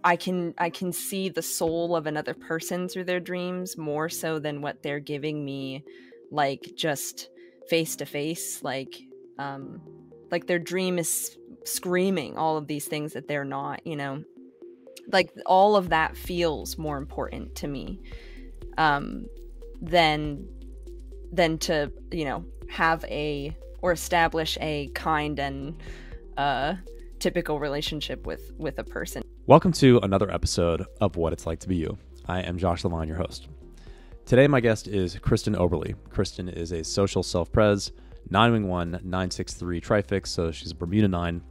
I can see the soul of another person through their dreams more so than what they're giving me, like just face to face. Like their dream is screaming all of these things that they're not, like all of that feels more important to me than to have or establish a kind and typical relationship with a person. Welcome to another episode of What It's Like to Be You. I am Josh Lavine, your host. Today my guest is Kristen Oberly. Kristen is a social self-pres 9-wing-1 963 trifix, so she's a Bermuda 9.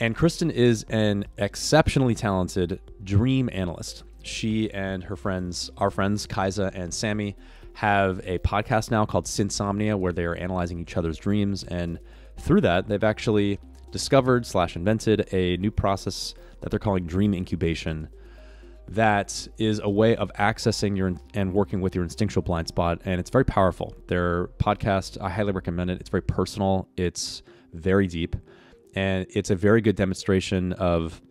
And Kristen is an exceptionally talented dream analyst. She and our friends Kaisa and Sammy, have a podcast now called Synsomnia, where they are analyzing each other's dreams. And through that, they've actually discovered / invented a new process that they're calling dream incubation. That is a way of accessing and working with your instinctual blind spot. And it's very powerful. Their podcast, I highly recommend it. It's very personal. It's very deep. And it's a very good demonstration of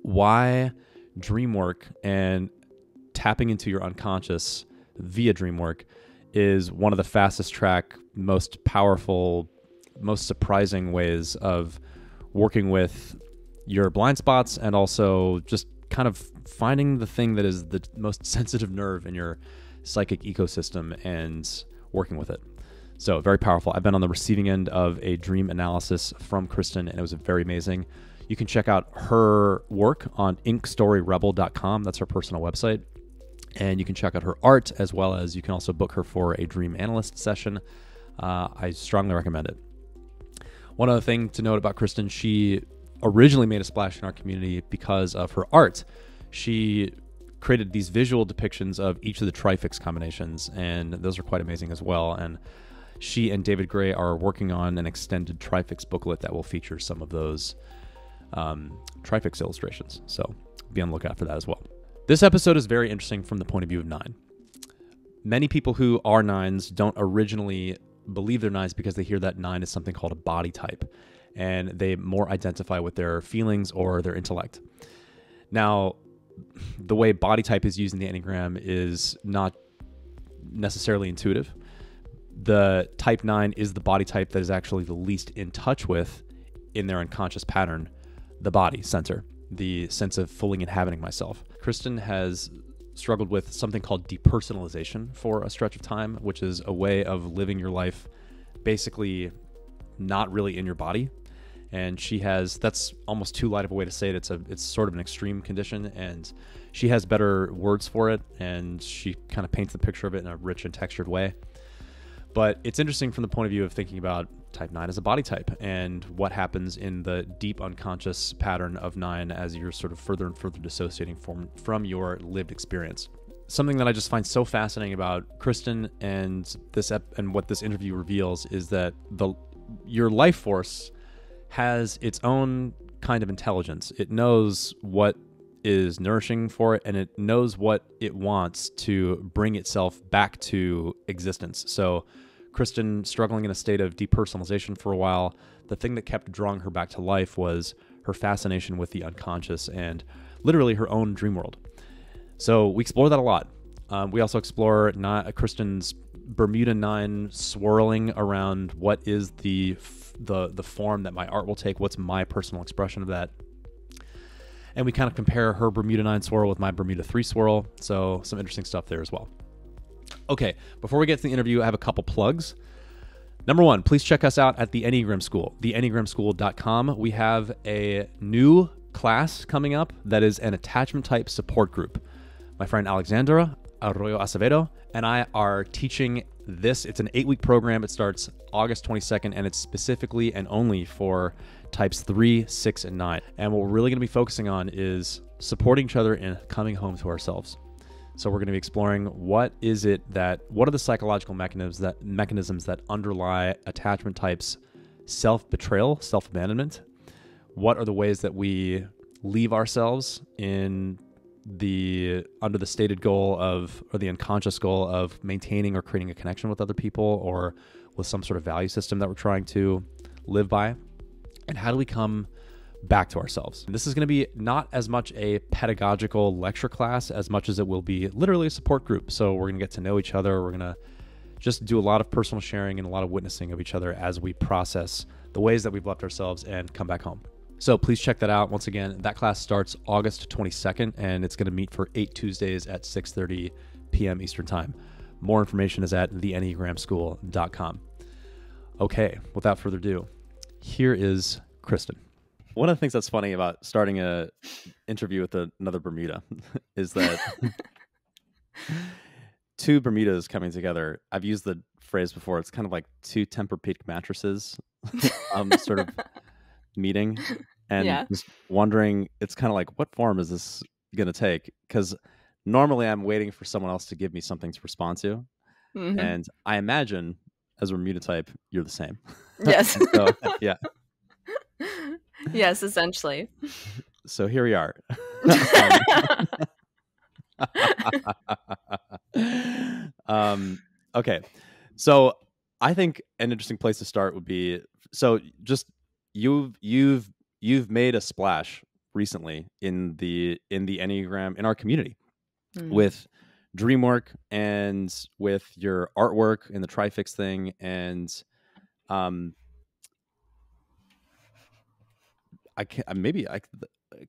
why dream work and tapping into your unconscious via dream work is one of the fastest track, most powerful, most surprising ways of working with your blind spots, and also just kind of finding the thing that is the most sensitive nerve in your psychic ecosystem and working with it. So very powerful. I've been on the receiving end of a dream analysis from Kristen, and it was very amazing. You can check out her work on inkstoryrebel.com. That's her personal website. And you can check out her art, as well as you can also book her for a dream analyst session. I strongly recommend it. One other thing to note about Kristen, she originally made a splash in our community because of her art. She created these visual depictions of each of the trifix combinations, and those are quite amazing as well. And she and David Gray are working on an extended trifix booklet that will feature some of those trifix illustrations. So be on the lookout for that as well. This episode is very interesting from the point of view of 9. Many people who are 9s don't originally believe they're 9s because they hear that 9 is something called a body type, and they more identify with their feelings or their intellect. Now, the way body type is used in the Enneagram is not necessarily intuitive. The type 9 is the body type that is actually the least in touch with, in their unconscious pattern, the body center, the sense of fully inhabiting myself. Kristen has struggled with something called depersonalization for a stretch of time, which is a way of living your life basically not really in your body. And that's almost too light of a way to say it. It's sort of an extreme condition, and she has better words for it, and she kind of paints the picture of it in a rich and textured way. But it's interesting from the point of view of thinking about type 9 as a body type and what happens in the deep unconscious pattern of 9 as you're sort of further and further dissociating from your lived experience. Something that I just find so fascinating about Kristen and what this interview reveals is that your life force has its own kind of intelligence. It knows what is nourishing for it, and it knows what it wants to bring itself back to existence. So Kristen, struggling in a state of depersonalization for a while, the thing that kept drawing her back to life was her fascination with the unconscious and literally her own dream world. So we explore that a lot. We also explore Kristen's Bermuda 9 swirling around what is the form that my art will take, what's my personal expression of that. And we kind of compare her Bermuda 9 swirl with my Bermuda 3 swirl. So some interesting stuff there as well. Okay, before we get to the interview, I have a couple plugs. Number one, please check us out at the Enneagram School, theenneagramschool.com. We have a new class coming up that is an attachment type support group. My friend Alexandra Arroyo Acevedo and I are teaching this. It's an 8-week program. It starts August 22nd, and it's specifically and only for types 3, 6, and 9. And what we're really going to be focusing on is supporting each other in coming home to ourselves. So we're going to be exploring what are the psychological mechanisms that underlie attachment types, self-betrayal, self-abandonment. What are the ways that we leave ourselves under the stated goal or the unconscious goal of maintaining or creating a connection with other people, or with some sort of value system that we're trying to live by? And how do we come back to ourselves. This is going to be not as much a pedagogical lecture class as much as it will be literally a support group. So we're going to get to know each other. We're going to just do a lot of personal sharing and a lot of witnessing of each other as we process the ways that we've left ourselves and come back home. So please check that out. Once again, that class starts August 22nd, and it's going to meet for 8 Tuesdays at 6:30 p.m. Eastern Time. More information is at theenneagramschool.com. Okay, without further ado, here is Kristen. One of the things that's funny about starting a interview with another Bermuda is that two Bermudas coming together. I've used the phrase before. It's kind of like two Tempur-Pedic mattresses sort of meeting, and just wondering, it's kind of like, what form is this going to take? Because normally I'm waiting for someone else to give me something to respond to. Mm-hmm. And I imagine as a Bermuda type, you're the same. Yes. So, yeah. Yes, essentially. So here we are. Okay. So I think an interesting place to start would be, so just you've made a splash recently in the Enneagram, in our community, with dream work and with your artwork and the trifix thing. And I can't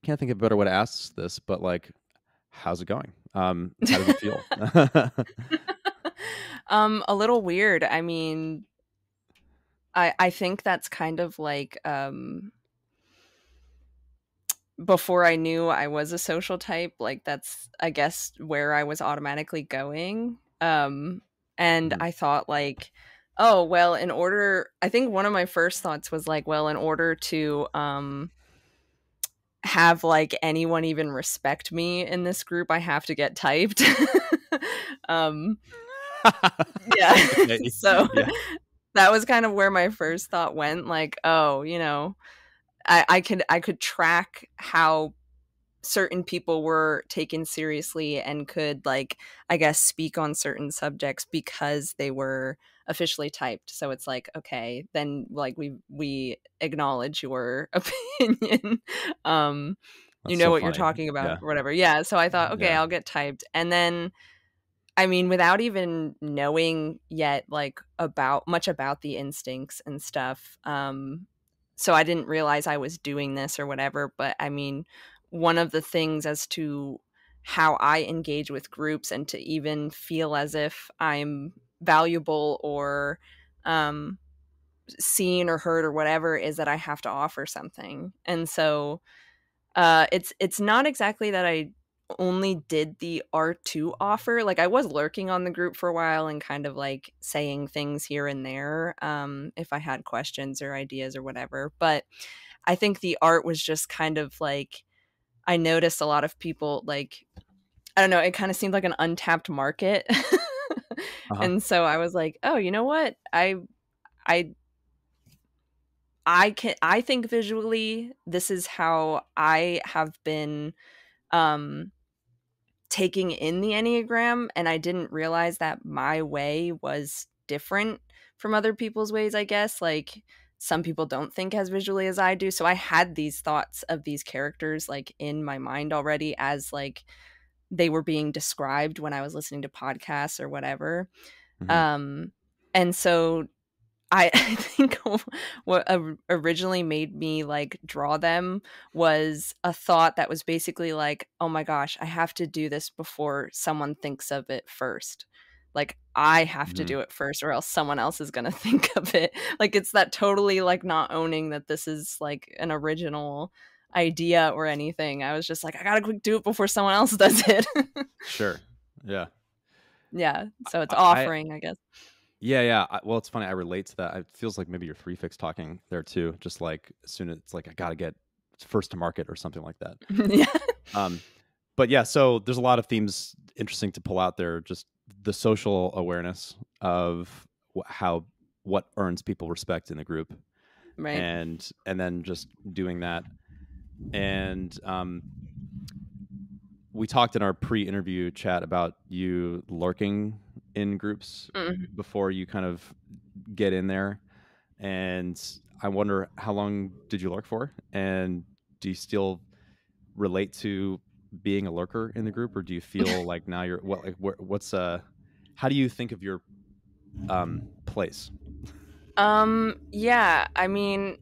think of a better way to ask this, but like, how's it going? How does it feel? A little weird. I mean, I think that's kind of like before I knew I was a social type, like that's, I guess, where I was automatically going. And I thought like, oh, well, I think one of my first thoughts was like, well, in order to have like anyone even respect me in this group, I have to get typed. Yeah. So that was kind of where my first thought went, like, oh, I could track how certain people were taken seriously and could, like, I guess, speak on certain subjects because they were officially typed. So it's like, okay, then like we acknowledge your opinion. You know what you're talking about or whatever. Yeah. So I thought, okay, I'll get typed. And then, I mean, without even knowing yet, like, much about the instincts and stuff. So I didn't realize I was doing this or whatever. But I mean, one of the things as to how I engage with groups and to even feel as if I'm valuable or seen or heard or whatever is that I have to offer something. And so it's not exactly that I only did the R2 offer. Like, I was lurking on the group for a while and kind of like saying things here and there if I had questions or ideas or whatever. But I think the art was just kind of like, I noticed a lot of people, like, I don't know, it kind of seemed like an untapped market. And so I was like, oh, you know what? I think visually, this is how I have been taking in the Enneagram, and I didn't realize that my way was different from other people's ways, I guess. Like, some people don't think as visually as I do. So I had these thoughts of these characters like in my mind already as like they were being described when I was listening to podcasts or whatever. And so I think what originally made me like draw them was a thought that was basically like, oh my gosh, I have to do this before someone thinks of it first. Like, I have to do it first or else someone else is going to think of it. Like, it's that totally like not owning that this is like an original idea or anything. I was just like, I got to quick do it before someone else does it. Sure. Yeah. Yeah. So it's offering, I guess. Yeah. Well, it's funny. I relate to that. It feels like maybe you're trifix talking there too. Just like as soon as it's like, I got to get first to market or something like that. Yeah. But yeah, so there's a lot of themes interesting to pull out there. Just the social awareness of what earns people respect in the group. Right. And then just doing that. And we talked in our pre-interview chat about you lurking in groups before you kind of get in there. And I wonder, how long did you lurk for? And do you still relate to being a lurker in the group, or do you feel like now you're what's how do you think of your place? Yeah, I mean,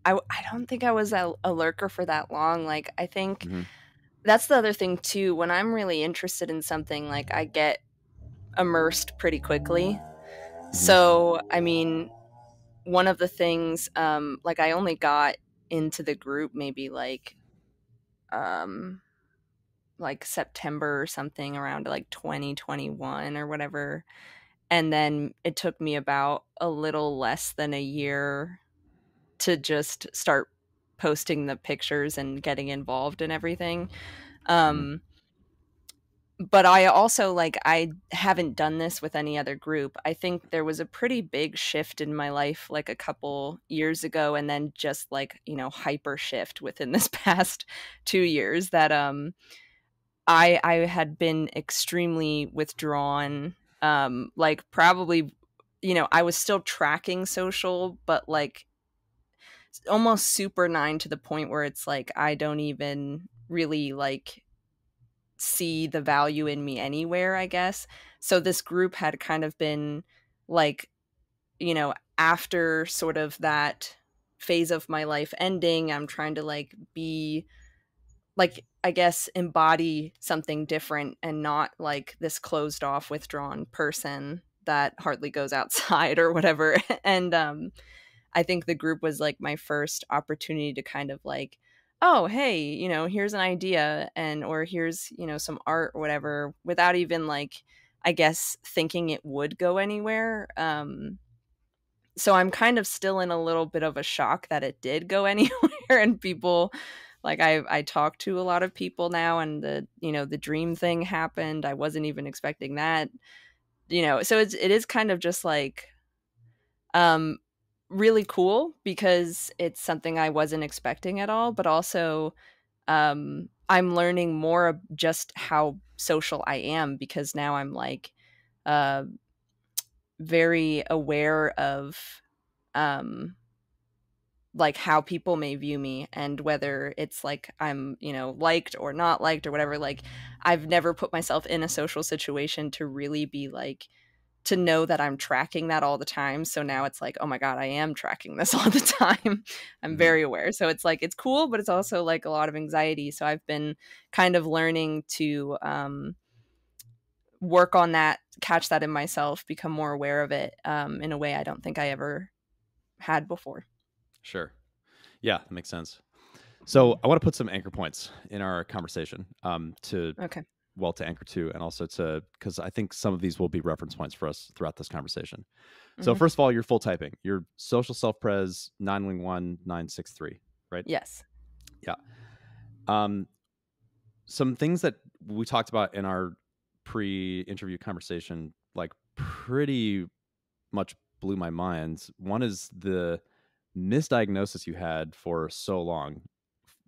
I don't think I was a lurker for that long. Like, I think Mm-hmm. that's the other thing too. When I'm really interested in something, like, I get immersed pretty quickly. Mm-hmm. So, I mean, one of the things, like, I only got into the group maybe um, like September or something, around like 2021 or whatever. And then it took me about a little less than a year to just start posting the pictures and getting involved in everything. Mm-hmm. But I also, like, I haven't done this with any other group. I think there was a pretty big shift in my life like a couple years ago, and then just, like, hyper shift within this past 2 years, that I had been extremely withdrawn. Like, probably, I was still tracking social, but, like, almost super nine, to the point where it's like I don't even really, like, see the value in me anywhere, I guess. So this group had kind of been like, after sort of that phase of my life ending, I'm trying to, like, be, like, I guess, embody something different and not like this closed off, withdrawn person that hardly goes outside or whatever. And I think the group was like my first opportunity to kind of like, oh, hey, here's an idea, and or here's, some art or whatever, without even, like, I guess, thinking it would go anywhere. So I'm kind of still in a little bit of a shock that it did go anywhere, and people, like, I talk to a lot of people now, and the dream thing happened. I wasn't even expecting that. So it is kind of just like, um really cool, because it's something I wasn't expecting at all, but also, I'm learning more of just how social I am, because now I'm, like, uh very aware of, um like, how people may view me, and whether it's like I'm, liked or not liked or whatever. Like, I've never put myself in a social situation to really be like, to know that I'm tracking that all the time. So now it's like, oh my God, I am tracking this all the time. I'm Mm-hmm. very aware. So it's like, it's cool, but it's also like a lot of anxiety. So I've been kind of learning to, work on that, catch that in myself, become more aware of it, in a way I don't think I ever had before. Sure. Yeah, that makes sense. Mm. So I want to put some anchor points in our conversation, Okay. to anchor to, and also to, because I think some of these will be reference points for us throughout this conversation. So Hmm. first of all, you're full typing. You're social self pres 911-963, right? Yes. Yeah. Um, some things that we talked about in our pre-interview conversation, like, pretty much blew my mind. One is the misdiagnosis you had for so long,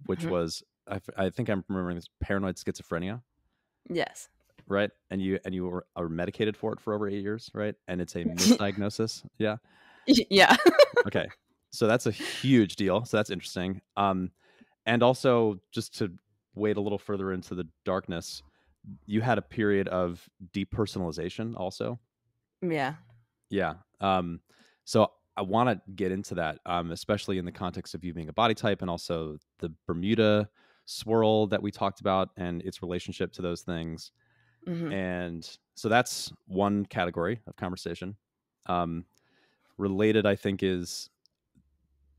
which Hmm. was, I think I'm remembering this, paranoid schizophrenia, Yes. right? And you are medicated for it for over 8 years, right? And it's a misdiagnosis. Yeah. Yeah. Okay. So that's a huge deal. So that's interesting. And also, just to wade a little further into the darkness, you had a period of depersonalization also. Yeah. Yeah. So I want to get into that, especially in the context of you being a body type, and also the Bermuda swirl that we talked about and its relationship to those things. Hmm. And so that's one category of conversation. Um, Related, I think, is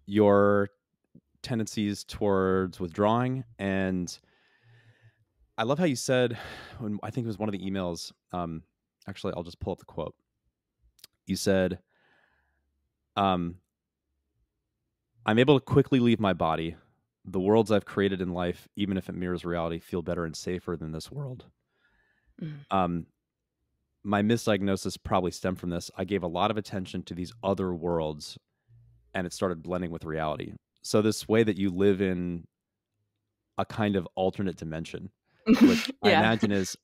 your tendencies towards withdrawing. And I love how you said, when I think it was one of the emails, actually, I'll just pull up the quote. You said, um, I'm able to quickly leave my body. The worlds I've created in life, even if it mirrors reality, feel better and safer than this world. Hmm. Um, my misdiagnosis probably stemmed from this. I gave a lot of attention to these other worlds, and it started blending with reality. So this way that you live in a kind of alternate dimension, which Yeah.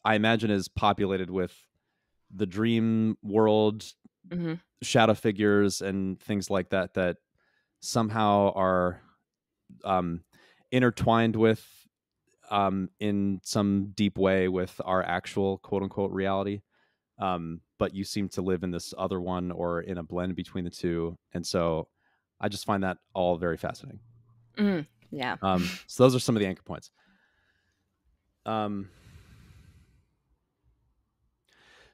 I imagine is populated with the dream world, Hmm. shadow figures, and things like that, that somehow are, um, intertwined with in some deep way with our actual quote unquote reality. But you seem to live in this other one or in a blend between the two. And so I just find that all very fascinating. Yeah. So those are some of the anchor points.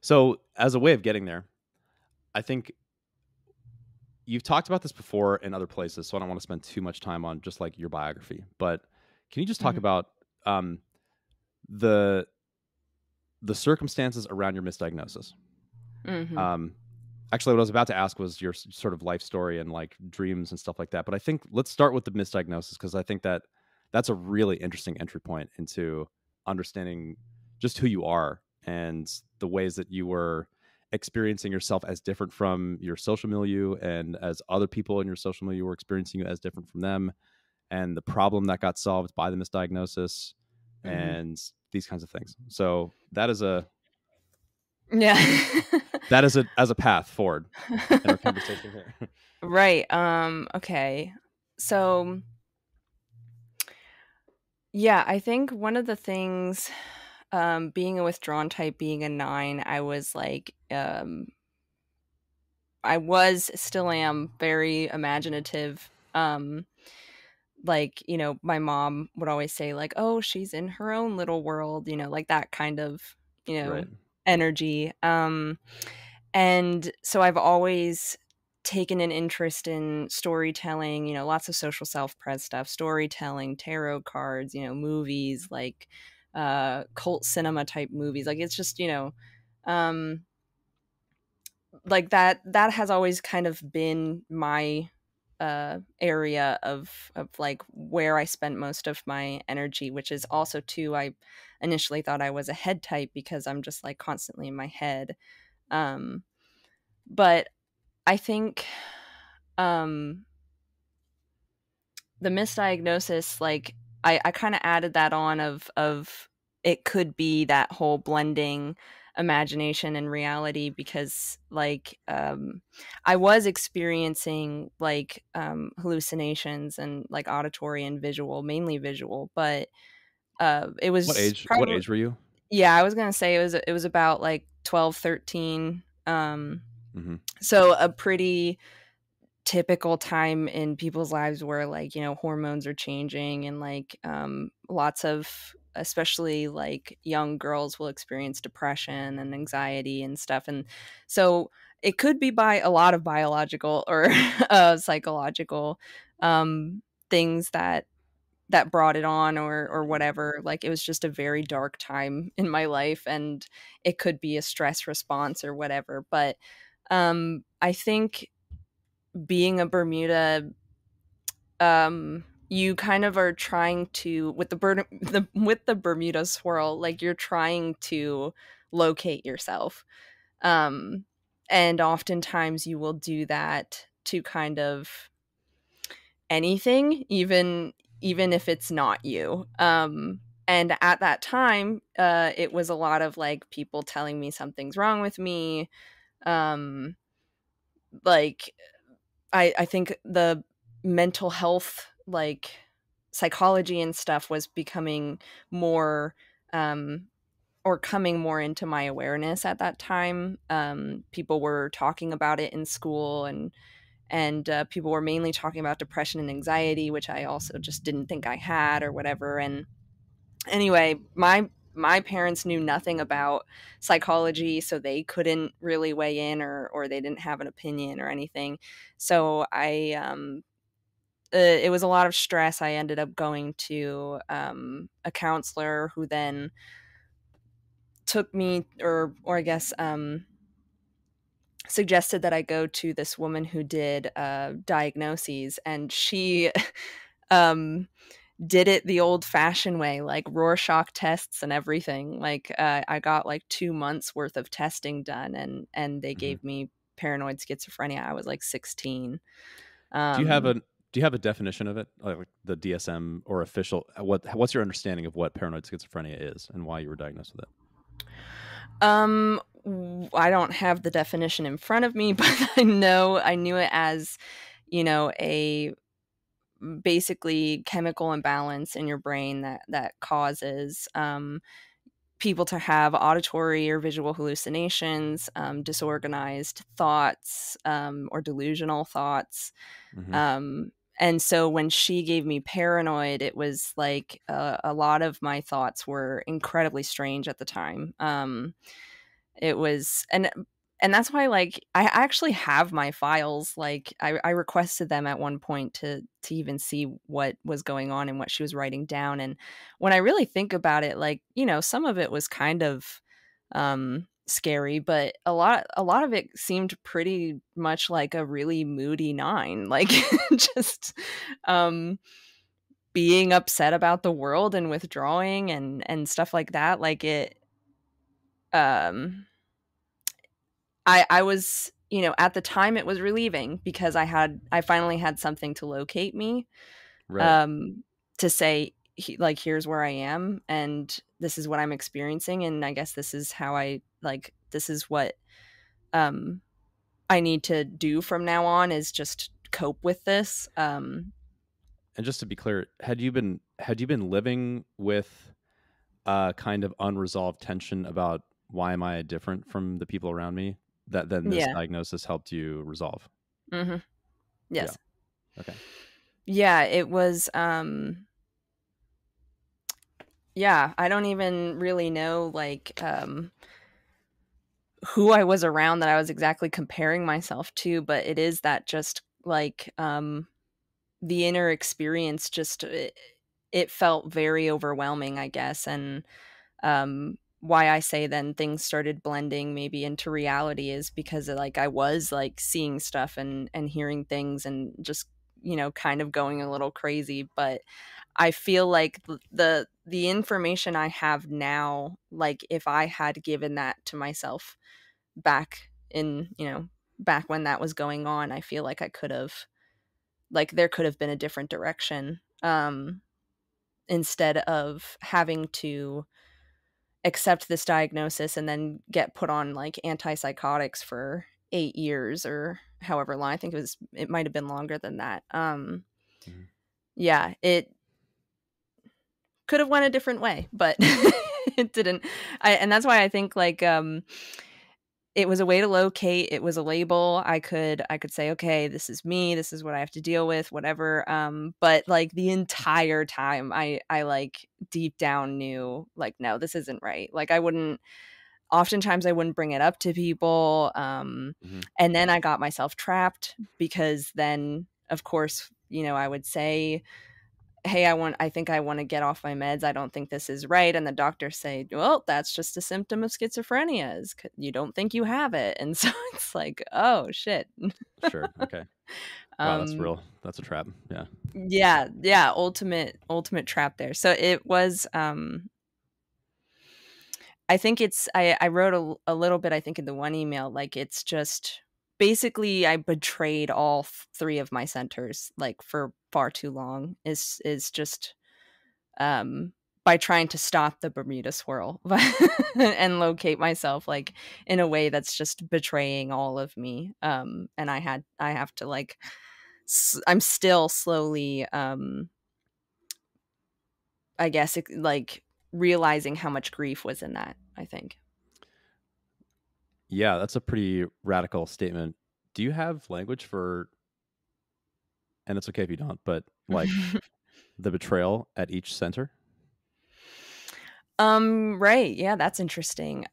So as a way of getting there, I think you've talked about this before in other places, so I don't want to spend too much time on just like your biography, but can you just talk about the circumstances around your misdiagnosis? Actually, what I was about to ask was your sort of life story and like dreams and stuff like that. But I think let's start with the misdiagnosis, because I think that that's a really interesting entry point into understanding just who you are and the ways that you were experiencing yourself as different from your social milieu, and as other people in your social milieu were experiencing you as different from them, and the problem that got solved by the misdiagnosis and these kinds of things. So that is a that is as a path forward in our conversation here. Right. Okay. So yeah, I think one of the things, being a withdrawn type, being a 9, I was like, I was, still am, very imaginative. Like, my mom would always say like, "Oh, she's in her own little world," like that kind of, Right. energy. And so I've always taken an interest in storytelling, lots of social self-pres stuff, storytelling, tarot cards, movies, like cult cinema type movies. Like it's just, um like that has always kind of been my area of like where I spent most of my energy, which is also too, I initially thought I was a head type because I'm just like constantly in my head. But I think um the misdiagnosis, like I kind of added that on of it could be that whole blending imagination and reality, because like I was experiencing like hallucinations and like auditory and visual, mainly visual, but it What was age? What probably, age were you? yeah, I was gonna say it was about like 12, 13. Mm-hmm. So a pretty typical time in people's lives where like hormones are changing, and like lots of, especially like young girls, will experience depression and anxiety and stuff. And so it could be by a lot of biological or psychological things that brought it on, or whatever. Like it was just a very dark time in my life, and it could be a stress response or whatever. But I think being a Bermuda, you kind of are trying to, with with the Bermuda swirl, like you're trying to locate yourself. Um, and oftentimes you will do that to kind of anything, even if it's not you. And at that time, it was a lot of like people telling me something's wrong with me. Um, like I think the mental health, like psychology and stuff, was becoming more or coming more into my awareness at that time. People were talking about it in school, and people were mainly talking about depression and anxiety, which I also just didn't think I had or whatever. And anyway, my parents knew nothing about psychology, so they couldn't really weigh in, or they didn't have an opinion or anything. So it was a lot of stress. I ended up going to a counselor who then took me, or I guess suggested that I go to this woman who did diagnoses, and she um did it the old fashioned way, like Rorschach tests and everything. Like I got like 2 months worth of testing done, and they Mm-hmm. gave me paranoid schizophrenia. I was like 16. Do you have Um, a do you have a definition of it, like the DSM or official? What's your understanding of what paranoid schizophrenia is and why you were diagnosed with it? I don't have the definition in front of me, but I knew it as, a basically chemical imbalance in your brain that causes people to have auditory or visual hallucinations, disorganized thoughts, or delusional thoughts. Mm-hmm. And so when she gave me paranoid, it was like a lot of my thoughts were incredibly strange at the time. It was, and that's why, like, I actually have my files. Like, I requested them at one point to even see what was going on and what she was writing down. And when I really think about it, like, you know, some of it was kind of scary, but a lot of it seemed pretty much like a really moody 9, like just um being upset about the world and withdrawing and stuff like that. Like it um I was, you know, at the time it was relieving because I finally had something to locate me, Right. um, to say, like, here's where I am and this is what I'm experiencing. And I guess this is how this is what, um, I need to do from now on, is just cope with this. And just to be clear, had you been living with kind of unresolved tension about why am I different from the people around me that then this Yeah. diagnosis helped you resolve? Hmm. Yeah. Yes. Okay. Yeah, it was, yeah, I don't even really know, like, who I was around that I was exactly comparing myself to, but it is that just like the inner experience just it felt very overwhelming, I guess. And why I say then things started blending maybe into reality is because like I was like seeing stuff and hearing things and just, you know, kind of going a little crazy. But I feel like the information I have now, like if I had given that to myself back in, you know, back when that was going on, I feel like I could have, like, there could have been a different direction, instead of having to accept this diagnosis and then get put on like antipsychotics for 8 years or however long. I think it might have been longer than that. Mhm. Yeah, it could have went a different way, but it didn't. And that's why I think, like, it was a way to locate. It was a label. I could say, okay, this is me, this is what I have to deal with, whatever. But like the entire time I like deep down knew, like, no, this isn't right. Like I wouldn't oftentimes I wouldn't bring it up to people. Mhm. And then I got myself trapped because then, of course, you know, I would say, hey, I think I want to get off my meds. I don't think this is right. And the doctors say, well, that's just a symptom of schizophrenia. You don't think you have it. And so it's like, oh shit. Sure. Okay. Wow, that's um, real. That's a trap. Yeah. yeah, ultimate trap there. So it was, I think I wrote a little bit, I think, in the one email, like it's just basically I betrayed all three of my centers like for far too long, is just, by trying to stop the Bermuda swirl and locate myself, like, in a way that's just betraying all of me. And I have to, like, I'm still slowly, I guess, like, realizing how much grief was in that, I think. Yeah, that's a pretty radical statement. Do you have language for, and it's okay if you don't, but like the betrayal at each center? Right. Yeah, that's interesting.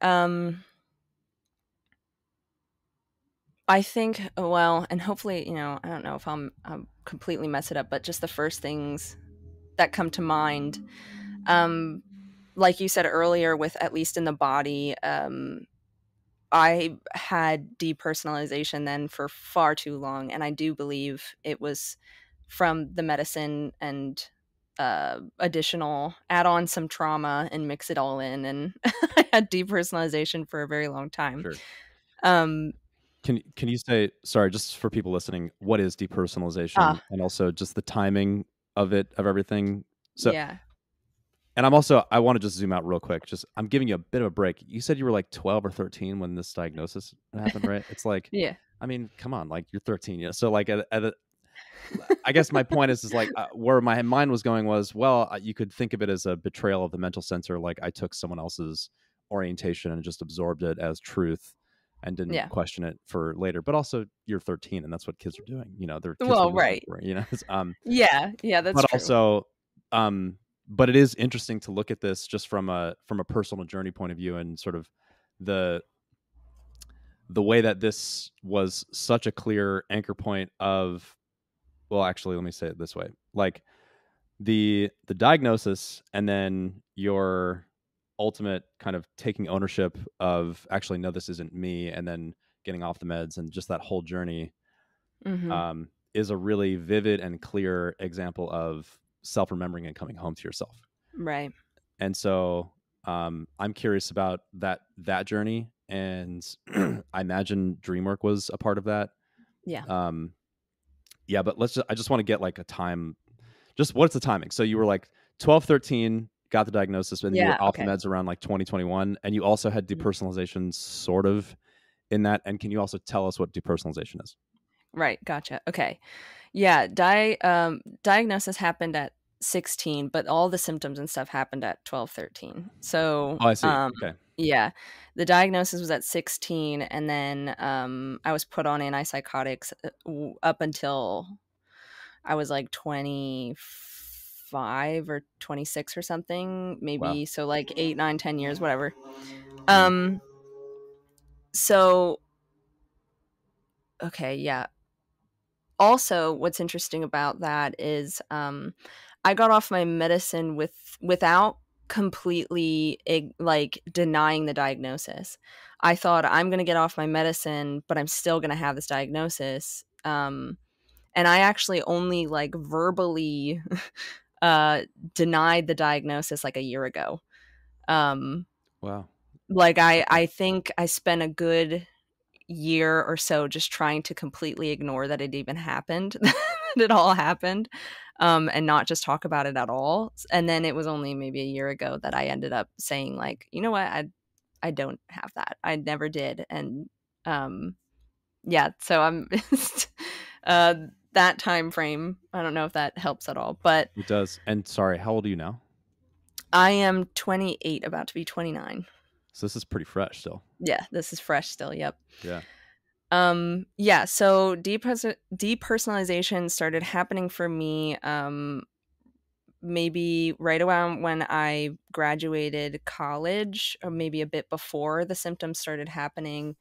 I think, well, and hopefully, you know, I don't know if I'll completely mess it up, but just the first things that come to mind, um, like you said earlier, with at least in the body, I had depersonalization then for far too long, and I do believe it was from the medicine and additional add on some trauma and mix it all in, and I had depersonalization for a very long time. Sure. Um, Can you say, sorry, just for people listening, what is depersonalization ah, and also just the timing of it, of everything? So, yeah, and I want to just zoom out real quick. Just, I'm giving you a bit of a break. You said you were like 12 or 13 when this diagnosis happened, right? It's like, yeah. I mean, come on, like you're 13. Yeah. So like I guess my point is like where my mind was going was, well, you could think of it as a betrayal of the mental censor. Like I took someone else's orientation and just absorbed it as truth and didn't Yeah. question it for later. But also you're 13 and that's what kids are doing. You know, their kids are Well, listening right. for, you know, Yeah. Yeah, that's but true. also, but it is interesting to look at this just from a personal journey point of view and sort of the way that this was such a clear anchor point of, well, actually, let me say it this way. Like the diagnosis and then your ultimate kind of taking ownership of actually, no, this isn't me, and then getting off the meds and just that whole journey Mm-hmm. is a really vivid and clear example of self-remembering and coming home to yourself. Right. And so I'm curious about that journey, and I imagine dream work was a part of that. Yeah. Yeah, but I just want to get like a time. Just what's the timing? So you were like 12, 13, got the diagnosis, and you Yeah. were off the Okay. meds around like 2021, and you also had Mhm. depersonalization sort of in that. And can you also tell us what depersonalization is? Right. Gotcha. Okay. Yeah. Diagnosis happened at 16, but all the symptoms and stuff happened at 12, 13. So, Oh, I see. Okay. yeah, the diagnosis was at 16, and then I was put on antipsychotics up until I was like 25 or 26 or something, Wow. maybe. So like 8, 9, 10 years, whatever. Um, so, okay, yeah. Also, what's interesting about that is I got off my medicine without completely like denying the diagnosis. I thought I'm going to get off my medicine, but I'm still going to have this diagnosis. And I actually only like verbally uh denied the diagnosis like a year ago. Um Wow. like I Okay. I think I spent a good year or so just trying to completely ignore that it even happened, that it all happened, and not just talk about it at all. And then it was only maybe a year ago that I ended up saying like, you know what, I don't have that. I never did. And um yeah, so I'm uh that time frame. I don't know if that helps at all, but It does. And sorry, how old are you now? I am 28, about to be 29. So this is pretty fresh still. Yeah, this is fresh still. Yep. Yeah. Yeah, so depersonalization started happening for me maybe right around when I graduated college, or maybe a bit before the symptoms started happening.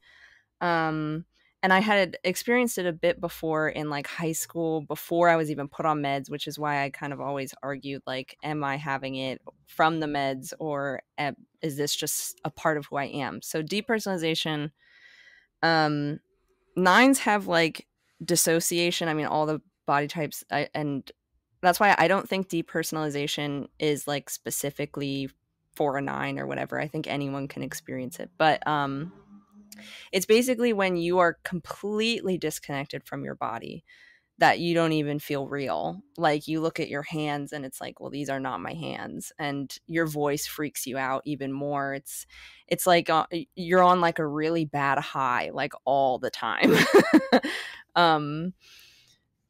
Um and I had experienced it a bit before in like high school, before I was even put on meds, which is why I kind of always argued like, am I having it from the meds, or is this just a part of who I am? So depersonalization, um nines have like dissociation. I mean, all the body types, and that's why I don't think depersonalization is like specifically for a nine or whatever. I think anyone can experience it, but it's basically when you are completely disconnected from your body, that you don't even feel real. Like you look at your hands and it's like, well, these are not my hands, and your voice freaks you out even more. It's like you're on like a really bad high like all the time. um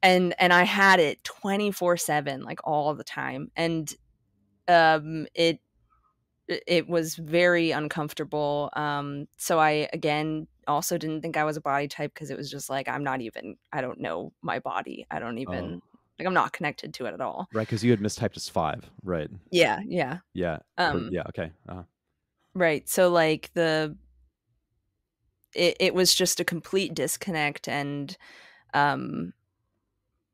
and I had it 24/7 like all the time, and it was very uncomfortable. So I again also didn't think I was a body type, because it was just like, I don't know my body. I don't Oh, even, like, I'm not connected to it at all. right. Because you had mistyped as 5, right? Yeah, yeah. Yeah. Um Yeah. Okay. right. So like it was just a complete disconnect, and um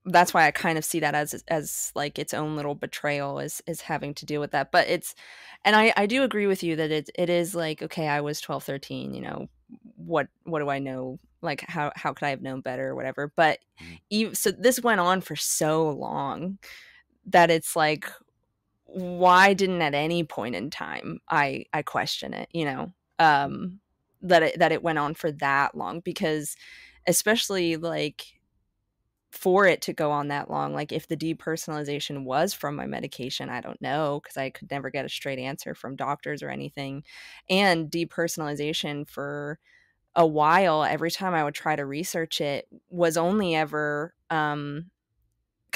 that's why I kind of see that as like its own little betrayal, is having to deal with that. But it's, and I do agree with you that it is like, okay, I was 12, 13, what do I know? Like how could I have known better or whatever? But Mhm. so this went on for so long that it's like, why didn't at any point in time I question it, that it went on for that long? Because especially like for it to go on that long, like if the depersonalization was from my medication, I don't know, because I could never get a straight answer from doctors or anything. And depersonalization for a while, every time I would try to research it, was only ever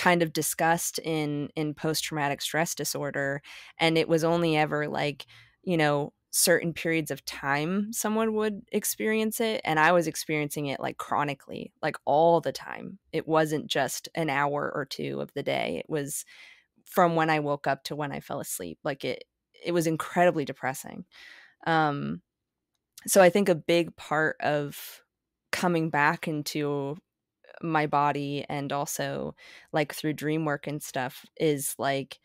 kind of discussed in post-traumatic stress disorder, and it was only ever like, certain periods of time someone would experience it, and I was experiencing it like chronically, like all the time. It wasn't just an hour or two of the day. It was from when I woke up to when I fell asleep. Like it was incredibly depressing. Um so I think a big part of coming back into my body, and also like through dream work and stuff, is like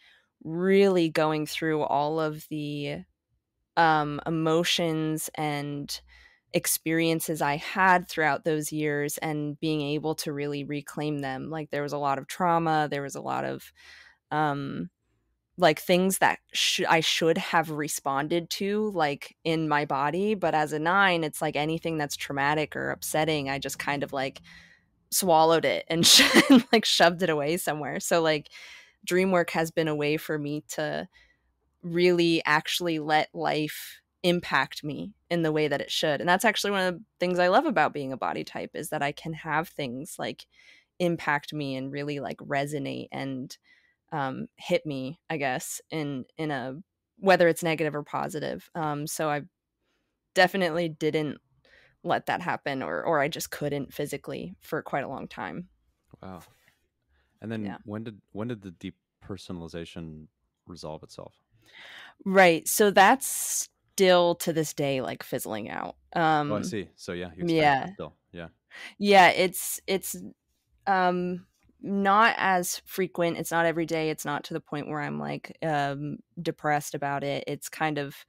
really going through all of the emotions and experiences I had throughout those years, and being able to really reclaim them. Like there was a lot of trauma, there was a lot of um like things that I should have responded to, like in my body, but as a 9, it's like anything that's traumatic or upsetting, I just kind of like swallowed it and like shoved it away somewhere. So like dream work has been a way for me to really actually let life impact me in the way that it should. And that's actually one of the things I love about being a body type, is that I can have things like impact me and really like resonate and hit me, I guess, in a, whether it's negative or positive. So I definitely didn't let that happen, or I just couldn't physically for quite a long time. Wow. And then Yeah. when did the depersonalization resolve itself? Right. So that's still to this day like fizzling out. Oh, I see. So yeah, you experience Yeah. that still. Yeah. Yeah, it's um not as frequent. It's not every day. It's not to the point where I'm like depressed about it. It's kind of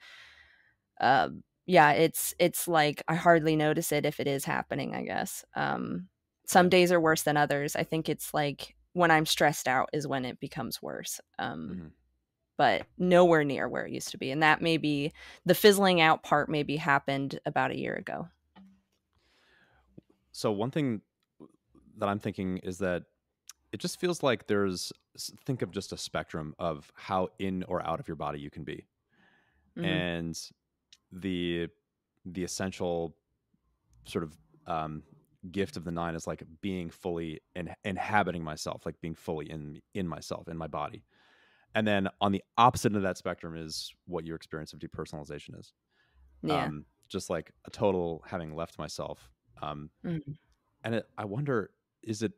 uh yeah, it's like I hardly notice it if it is happening, I guess. Some Right. days are worse than others. I think it's like when I'm stressed out is when it becomes worse. Hmm. But nowhere near where it used to be. And that may be the fizzling out part, maybe happened about a year ago. So one thing that I'm thinking is that it just feels like think of just a spectrum of how in or out of your body you can be. Hmm. And the the essential sort of gift of the 9 is like being fully inhabiting myself, like being fully in myself, in my body. And then on the opposite of that spectrum is what your experience of depersonalization is. Yeah. Just like a total having left myself. Um, Mhm. I wonder, is it,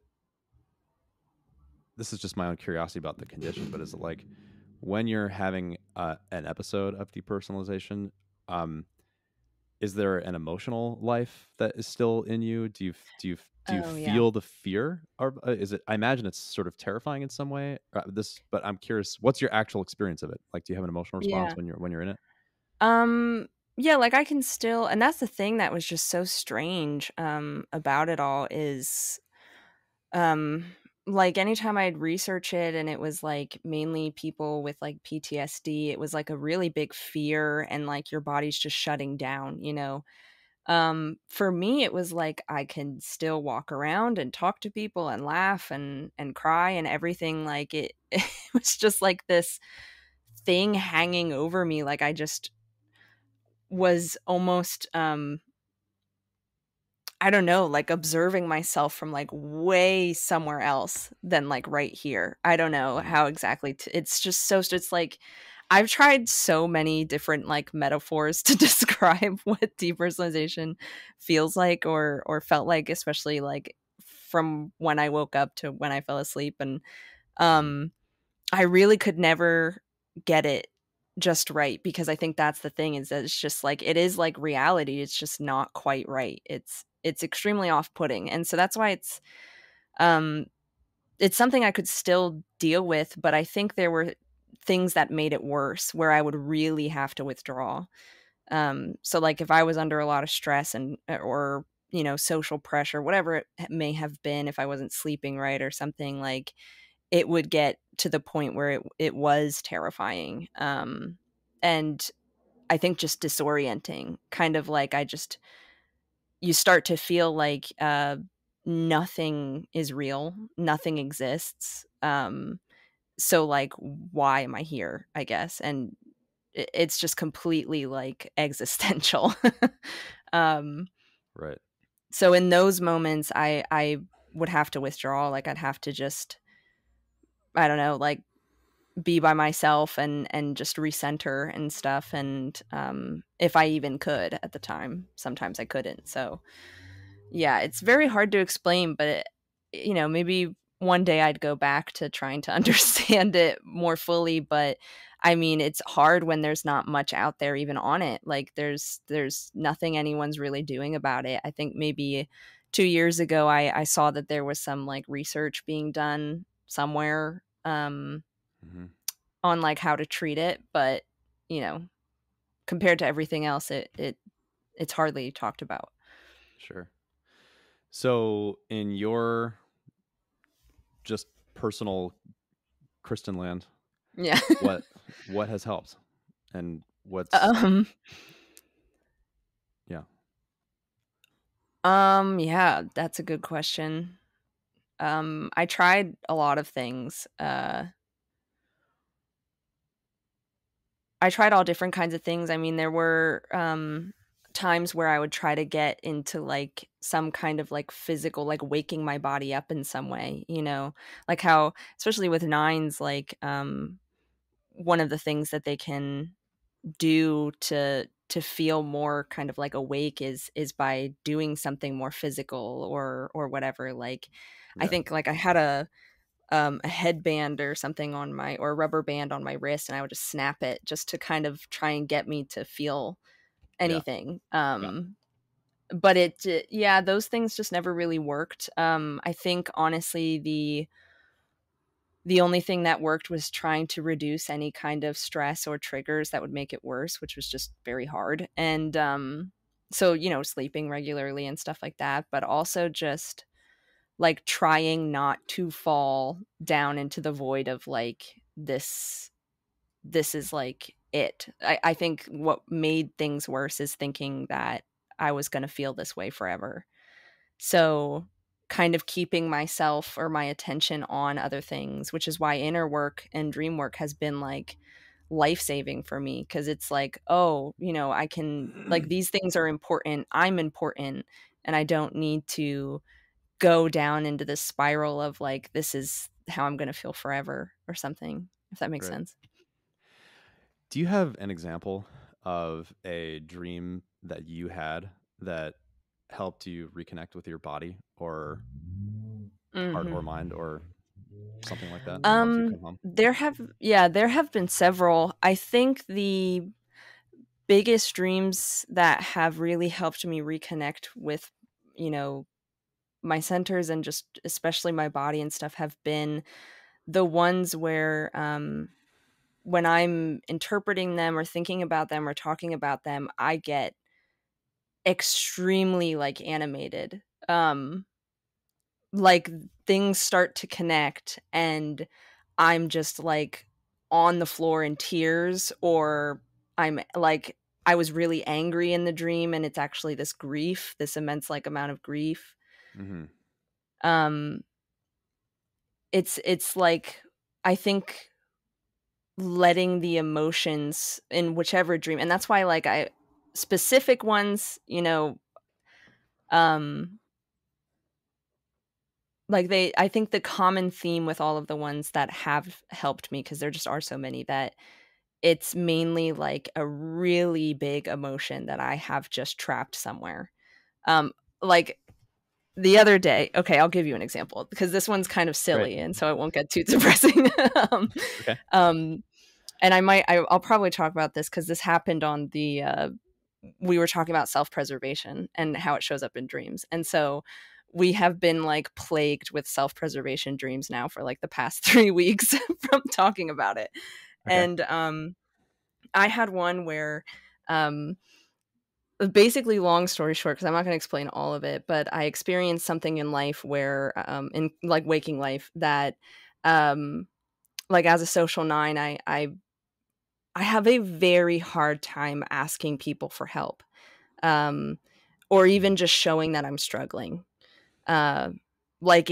this is just my own curiosity about the condition, but is it like when you're having an episode of depersonalization, um, is there an emotional life that is still in you? Do you Oh, yeah. feel the fear, or is it? I imagine it's sort of terrifying in some way. But I'm curious, what's your actual experience of it? Like, do you have an emotional response Yeah. when you're in it? Um, yeah, like I can still, and that's the thing that was just so strange about it all, is um like anytime I'd research it and it was like mainly people with like PTSD, it was like a really big fear, and like your body's just shutting down. For me it was like I can still walk around and talk to people and laugh and cry and everything. Like it was just like this thing hanging over me. Like I just was almost I don't know, like observing myself from like way somewhere else than like right here. I don't know Mhm. how exactly it's just so it's like I've tried so many different like metaphors to describe what depersonalization feels like, or felt like, especially like from when I woke up to when I fell asleep. And Mhm. um I really could never get it just right, because I think that's the thing, is that it's just like it is like reality, it's just not quite right. It's extremely off-putting. And so that's why um it's something I could still deal with, but I think there were things that made it worse where I would really have to withdraw. So like if I was under a lot of stress and or social pressure, whatever it may have been, if I wasn't sleeping right or something, like it would get to the point where it was terrifying. And I think just disorienting, kind of like you start to feel like nothing is real, nothing exists. So like, why am I here, I guess? And it's just completely like existential. um, Right. so in those moments, I would have to withdraw. Like I'd have to just I don't know, like be by myself and just recenter and stuff. And if I even could at the time, sometimes I couldn't. So yeah, it's very hard to explain, but maybe one day I'd go back to trying to understand it more fully. But I mean, it's hard when there's not much out there even on it. Like there's nothing anyone's really doing about it. I think maybe 2 years ago I saw that there was some like research being done somewhere Hmm. on like how to treat it, but you know, compared to everything else, it's hardly talked about. Sure. So in your just personal Kristen land, Yeah. what has helped, and what's um yeah. yeah, that's a good question. I tried a lot of things. I tried all different kinds of things. I mean, there were times where I would try to get into like some kind of like physical, like waking my body up in some way, like how, especially with nines, like one of the things that they can do to feel more kind of like awake is by doing something more physical or whatever. Like I Yeah. think like I had a headband or something on my, or a rubber band on my wrist, and I would just snap it just to kind of try and get me to feel Yeah. anything. Yeah. But yeah, those things just never really worked. I think honestly the only thing that worked was trying to reduce any kind of stress or triggers that would make it worse, which was just very hard. And so sleeping regularly and stuff like that, but also just like trying not to fall down into the void of like this is like it. I think what made things worse is thinking that I was going to feel this way forever. So kind of keeping myself or my attention on other things, which is why inner work and dream work has been like life-saving for me, because it's like, oh, I can, like, these things are important, I'm important, and I don't need to go down into this spiral of like, this is how I'm going to feel forever or something, if that makes Right. sense. Do you have an example of a dream that you had that helped you reconnect with your body or heart Hmm. or mind or something like that? Helped you come home? There have been several. I think the biggest dreams that have really helped me reconnect with, you know, my centers and just especially my body and stuff have been the ones where when I'm interpreting them or thinking about them or talking about them, I get extremely like animated. Like things start to connect and I'm just like on the floor in tears, or I'm like, I was really angry in the dream and it's actually this grief, this immense like amount of grief. Mm-hmm. Um it's like, I think letting the emotions in whichever dream, and that's why like I specific ones, um like I think the common theme with all of the ones that have helped me, because there just are so many, that it's mainly like a really big emotion that I have just trapped somewhere. Like the other day, okay, I'll give you an example because this one's kind of Great. silly and so it won't get too depressing. um, Okay. um, and I'll probably talk about this because this happened on the we were talking about self-preservation and how it shows up in dreams. And so we have been like plagued with self-preservation dreams now for like the past 3 weeks from talking about it. Okay. And I had one where um basically, long story short, because I'm not going to explain all of it, but I experienced something in life where in like waking life that um like as a social nine, I have a very hard time asking people for help, um, or even just showing that I'm struggling. Uh, like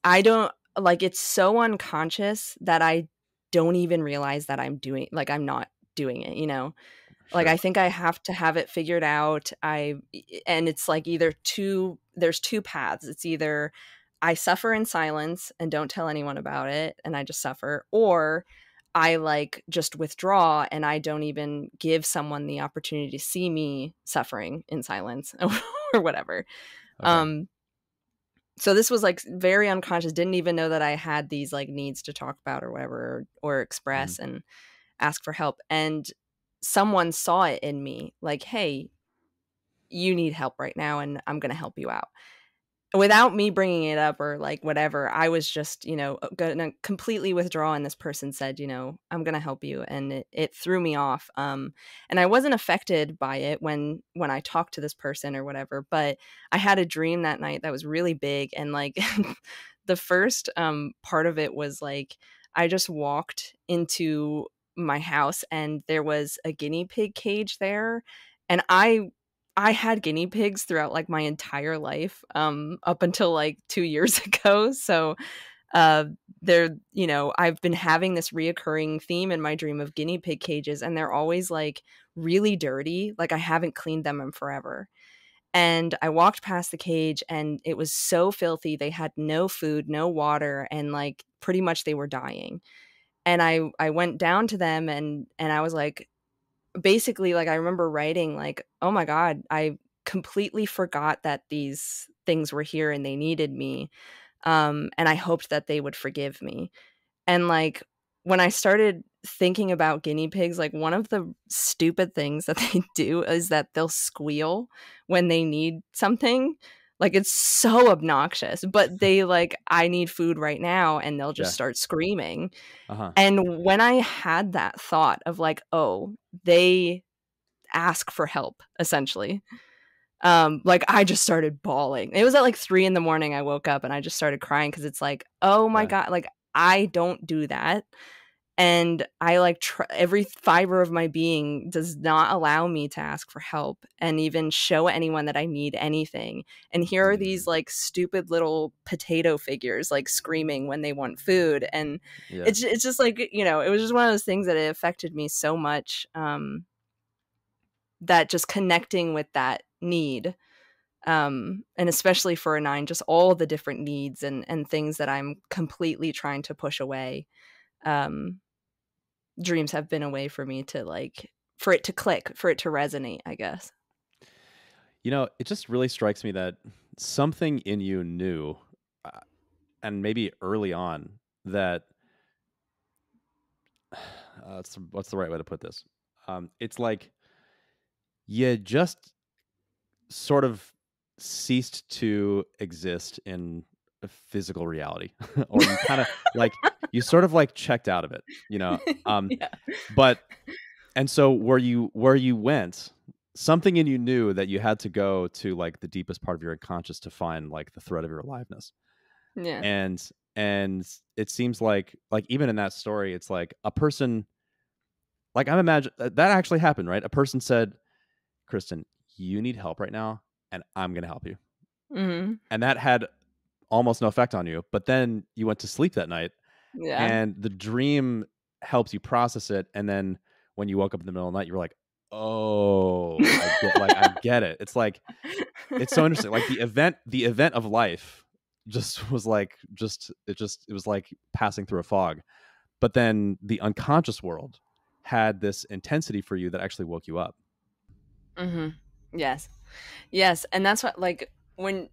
I don't, like, it's so unconscious that I don't even realize that I'm not doing it, Like, I Sure. think I have to have it figured out. And it's like there's two paths. It's either I suffer in silence and don't tell anyone about it, and I just suffer, or I like just withdraw and I don't even give someone the opportunity to see me suffering in silence or whatever. Okay. So this was like very unconscious, didn't even know that I had these like needs to talk about or whatever, or Hmm. express and ask for help. And someone saw it in me, like, hey, you need help right now and I'm going to help you out. Without me bringing it up or like whatever, I was just, gonna completely withdraw, and this person said, I'm gonna help you, and it threw me off. And I wasn't affected by it when I talked to this person or whatever, but I had a dream that night that was really big, and like the first part of it was like I just walked into my house and there was a guinea pig cage there, and I had guinea pigs throughout like my entire life, up until like 2 years ago. So uh, I've been having this reoccurring theme in my dream of guinea pig cages, and they're always like really dirty. Like I haven't cleaned them in forever. And I walked past the cage and it was so filthy. They had no food, no water, and like pretty much they were dying. And I went down to them and I was like, basically, like I remember writing like, oh my god, I completely forgot that these things were here and they needed me, and I hoped that they would forgive me. And like when I started thinking about guinea pigs, like one of the stupid things that they do is that they'll squeal when they need something. Like it's so obnoxious, but they like, I need food right now, and they'll just Yeah. start screaming. Uh-huh. And when I had that thought of like, oh, they ask for help, essentially, like I just started bawling. It was at like 3 a.m. I woke up and I just started crying because it's like, oh my Yeah. god, like I don't do that. And I like every fiber of my being does not allow me to ask for help and even show anyone that I need anything. And here are these Mm. like stupid little potato figures like screaming when they want food. And Yeah. it's just like, it was just one of those things that it affected me so much, that just connecting with that need, and especially for a 9, just all the different needs and things that I'm completely trying to push away. um Dreams have been a way for me to like, for it to click, for it to resonate, I guess. It just really strikes me that something in you knew, uh, and maybe early on, that what's the right way to put this? It's like you just sort of ceased to exist in a physical reality, or you kind of like you sort of like checked out of it, you know. Yeah. But and so where you went, something in you knew that you had to go to like the deepest part of your unconscious to find like the thread of your aliveness. Yeah. And it seems like even in that story, it's like a person, like I'm imagine that actually happened, right? A person said, Kristen, you need help right now, and I'm gonna help you. Hmm. And that had almost no effect on you. But then you went to sleep that night, Yeah. and the dream helps you process it. And then when you woke up in the middle of the night, you were like, "Oh, I get it." It's like it's so interesting. Like the event of life just was like it was like passing through a fog. But then the unconscious world had this intensity for you that actually woke you up. Hmm. Yes. Yes. And that's what, like, when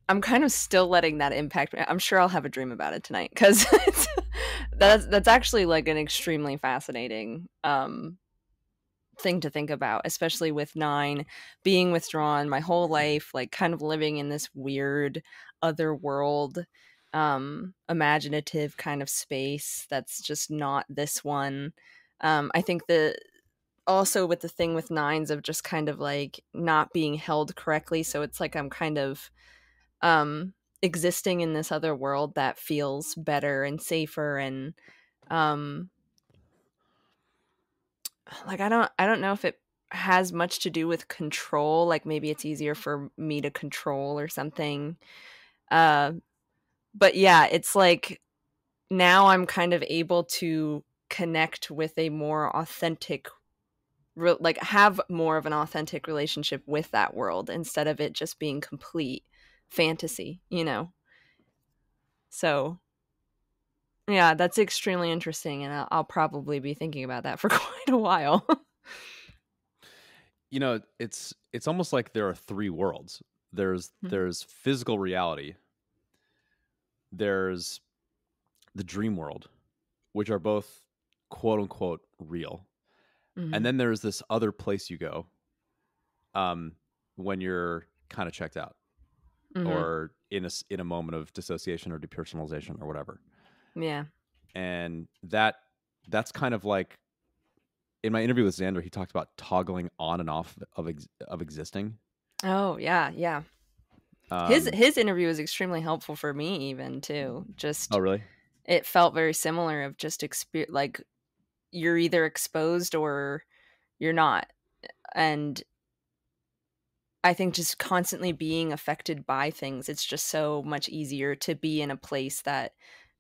I'm kind of still letting that impact me. I'm sure I'll have a dream about it tonight because that's actually like an extremely fascinating thing to think about, especially with 9 being withdrawn my whole life, like kind of living in this weird other world, imaginative kind of space that's just not this one. I think the also with the thing with 9s of just kind of like not being held correctly, so it's like I'm kind of existing in this other world that feels better and safer, and um like I don't know if it has much to do with control, like maybe it's easier for me to control or something. uh but yeah, it's like now I'm kind of able to connect with a more authentic like have more of an authentic relationship with that world instead of it just being complete fantasy. So yeah, that's extremely interesting, and I'll probably be thinking about that for quite a while. You know, it's almost like there are three worlds. There's physical reality. There's the dream world, which are both quote unquote real. And Mm-hmm. then there's this other place you go um when you're kind of checked out Mm-hmm. or in a moment of dissociation or depersonalization or whatever. Yeah. And that's kind of like in my interview with Xander, he talked about toggling on and off of existing. Oh yeah, yeah. Um, His interview was extremely helpful for me, even too. oh, Just really? it felt very similar of just like you're either exposed or you're not, and I think just constantly being affected by things, it's just so much easier to be in a place that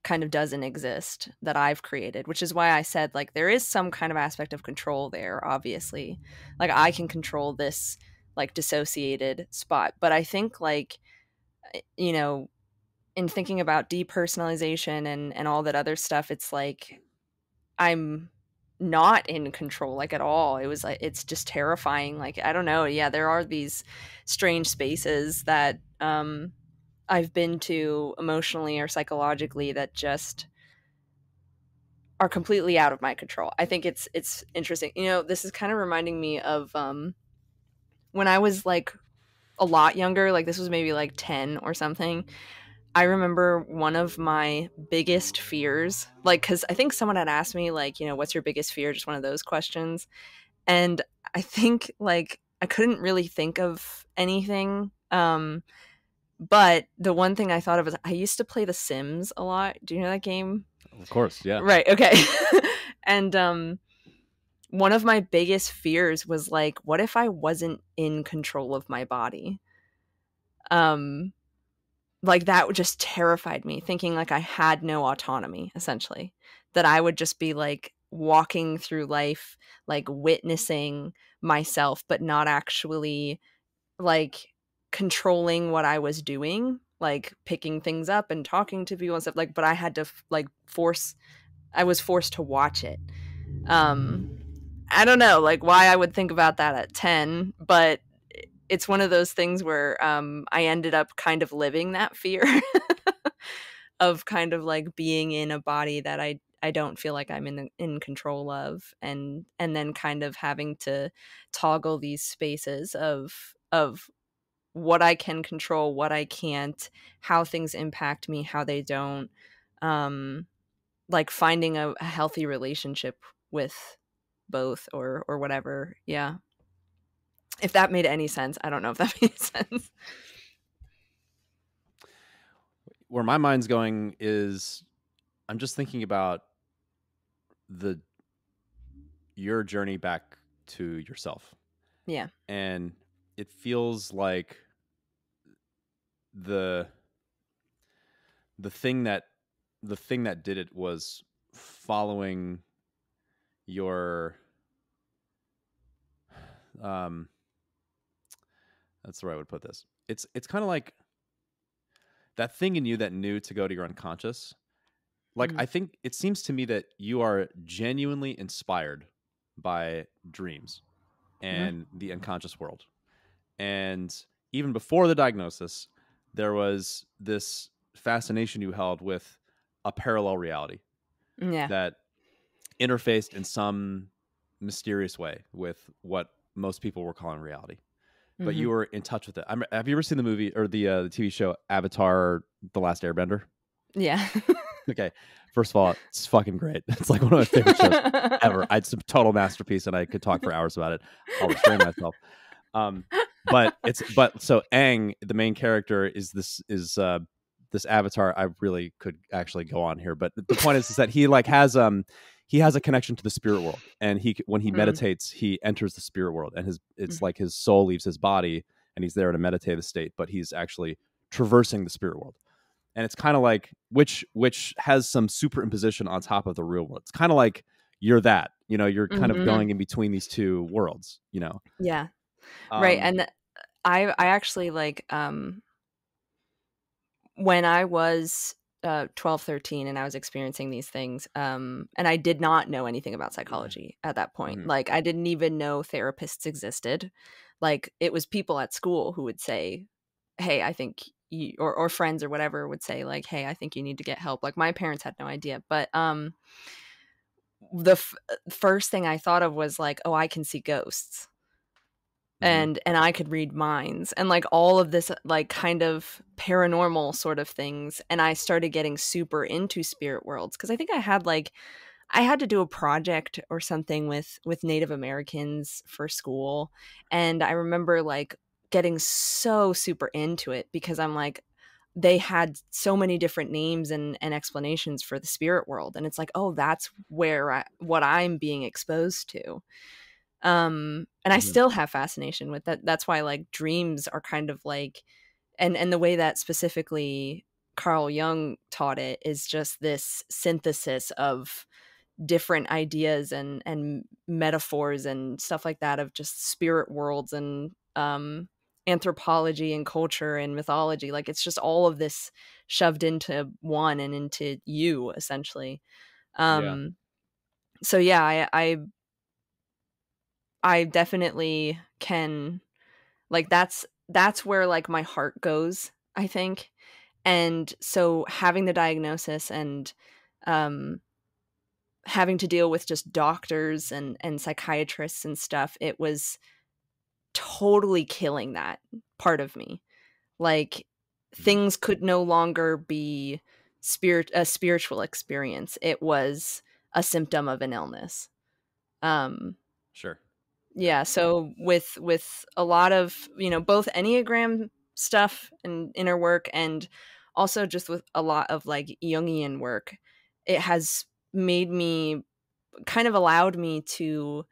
kind of doesn't exist that I've created, which is why I said like there is some kind of aspect of control there, obviously. Like I can control this like dissociated spot, but I think like you know, in thinking about depersonalization and all that other stuff, it's like I'm not in control like at all. It was like it's just terrifying. Like I don't know. Yeah, there are these strange spaces that I've been to emotionally or psychologically that just are completely out of my control. I think it's interesting. You know, this is kind of reminding me of when I was like a lot younger, like this was maybe like 10 or something. I remember one of my biggest fears, like, because I think someone had asked me, like, you know, what's your biggest fear? Just one of those questions. And I think, like, I couldn't really think of anything. But the one thing I thought of was I used to play The Sims a lot. Do you know that game? Of course, yeah. Right. Okay. And one of my biggest fears was, like, what if I wasn't in control of my body? Um, like that just terrified me, thinking like I had no autonomy, essentially, that I would just be like walking through life like witnessing myself but not actually like controlling what I was doing, like picking things up and talking to people and stuff, like, but I had to like I was forced to watch it. um I don't know like why I would think about that at 10, but it's one of those things where I ended up kind of living that fear of kind of like being in a body that I don't feel like I'm in control of, and then kind of having to toggle these spaces of what I can control, what I can't, how things impact me, how they don't, um like finding a healthy relationship with both or whatever. Yeah. If that made any sense. I don't know if that made sense. Where my mind's going is I'm just thinking about the your journey back to yourself. Yeah. And it feels like the the thing that the thing that did it was following your um that's the right way to put this. It's kind of like that thing in you that knew to go to your unconscious. Like Mm. I think it seems to me that you are genuinely inspired by dreams Mm. and the unconscious world. And even before the diagnosis, there was this fascination you held with a parallel reality Yeah. that interfaced in some mysterious way with what most people were calling reality. But Mm-hmm. you were in touch with it. Have you ever seen the movie or the TV show Avatar: The Last Airbender? Yeah. Okay, first of all, it's fucking great. It's like one of my favorite shows ever. It's a total masterpiece, and I could talk for hours about it. I'll restrain myself. Um, but so Aang, the main character, is this avatar. I really could actually go on here, but the point is that he has a connection to the spirit world, and when he Mm. meditates, he enters the spirit world, and it's Mm. like his soul leaves his body, and he's there in a meditative state, but he's actually traversing the spirit world. And it's kind of like which has some superimposition on top of the real world. It's kind of like you're that, you're kind of Mhm. going in between these two worlds. Yeah. Right, Um, and I actually, like, when I was 12, 13, and I was experiencing these things. And I did not know anything about psychology at that point. Mhm. Like, I didn't even know therapists existed. Like, it was people at school who would say, hey, I think you, or friends or whatever would say, like, hey, I think you need to get help. Like, my parents had no idea. But the first thing I thought of was like, oh, I can see ghosts. Mhm. And I could read minds and like all of this like kind of paranormal sort of things. And I started getting super into spirit worlds because I think I had to do a project or something with Native Americans for school, and I remember like getting so super into it because I'm like, they had so many different names and explanations for the spirit world, and it's like, oh, that's what I'm being exposed to. And I Mhm. still have fascination with that. That's why like dreams are kind of like, and the way that specifically Carl Jung taught it is just this synthesis of different ideas and metaphors and stuff like that of just spirit worlds and anthropology and culture and mythology. Like, it's just all of this shoved into one and into you essentially. Yeah. So yeah, I definitely can, like, that's where like my heart goes, I think. And so having the diagnosis and um having to deal with just doctors and psychiatrists and stuff, it was totally killing that part of me. Like, Mhm. things could no longer be a spiritual experience. It was a symptom of an illness. Um Sure. Yeah. yeah, so with a lot of, both Enneagram stuff and inner work, and also just with a lot of like Jungian work, it has made me, kind of allowed me to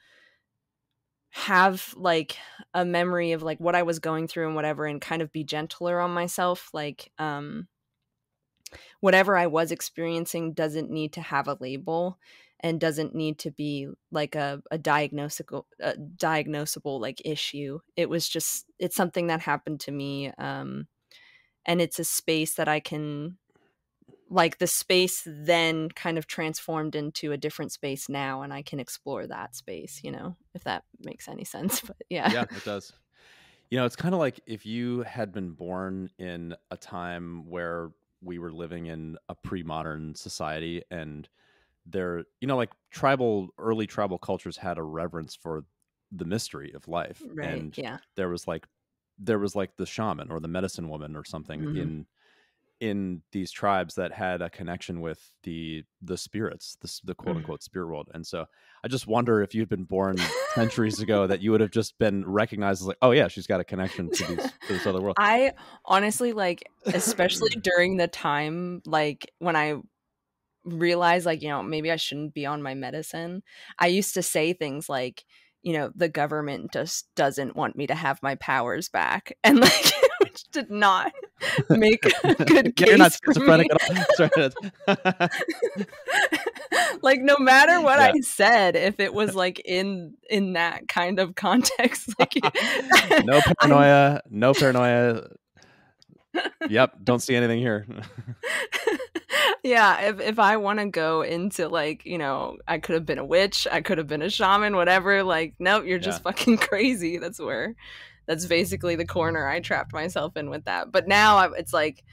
have like a memory of like what I was going through and whatever, and kind of be gentler on myself. Like, whatever I was experiencing doesn't need to have a label and doesn't need to be like a diagnosable like issue. It was just, it's something that happened to me. And it's a space that I can, like, the space then kind of transformed into a different space now, and I can explore that space, if that makes any sense. But yeah. Yeah, it does. It's kind of like if you had been born in a time where we were living in a pre-modern society, and there, like early tribal cultures had a reverence for the mystery of life, Right. and Yeah. there was like there was like the shaman or the medicine woman or something Hmm. in these tribes that had a connection with the spirits, the quote unquote spirit world. And so I just wonder if you'd been born centuries ago, that you would have just been recognized as like, oh yeah, she's got a connection to this other world. I honestly, like, especially during the time, like, when I realized, like, maybe I shouldn't be on my medicine, I used to say things like, the government just doesn't want me to have my powers back. And like, which did not make a good Yeah, you're not case for schizophrenic me. at all. Sorry. Like, no matter what I Yeah. said, if it was like in that kind of context, like, No I'm paranoia. No paranoia. Yep. Don't see anything here. yeah, if I want to go into like, I could have been a witch, I could have been a shaman, whatever, like, nope, you're Yeah. just fucking crazy. That's basically the corner I trapped myself in with that. But now it's like,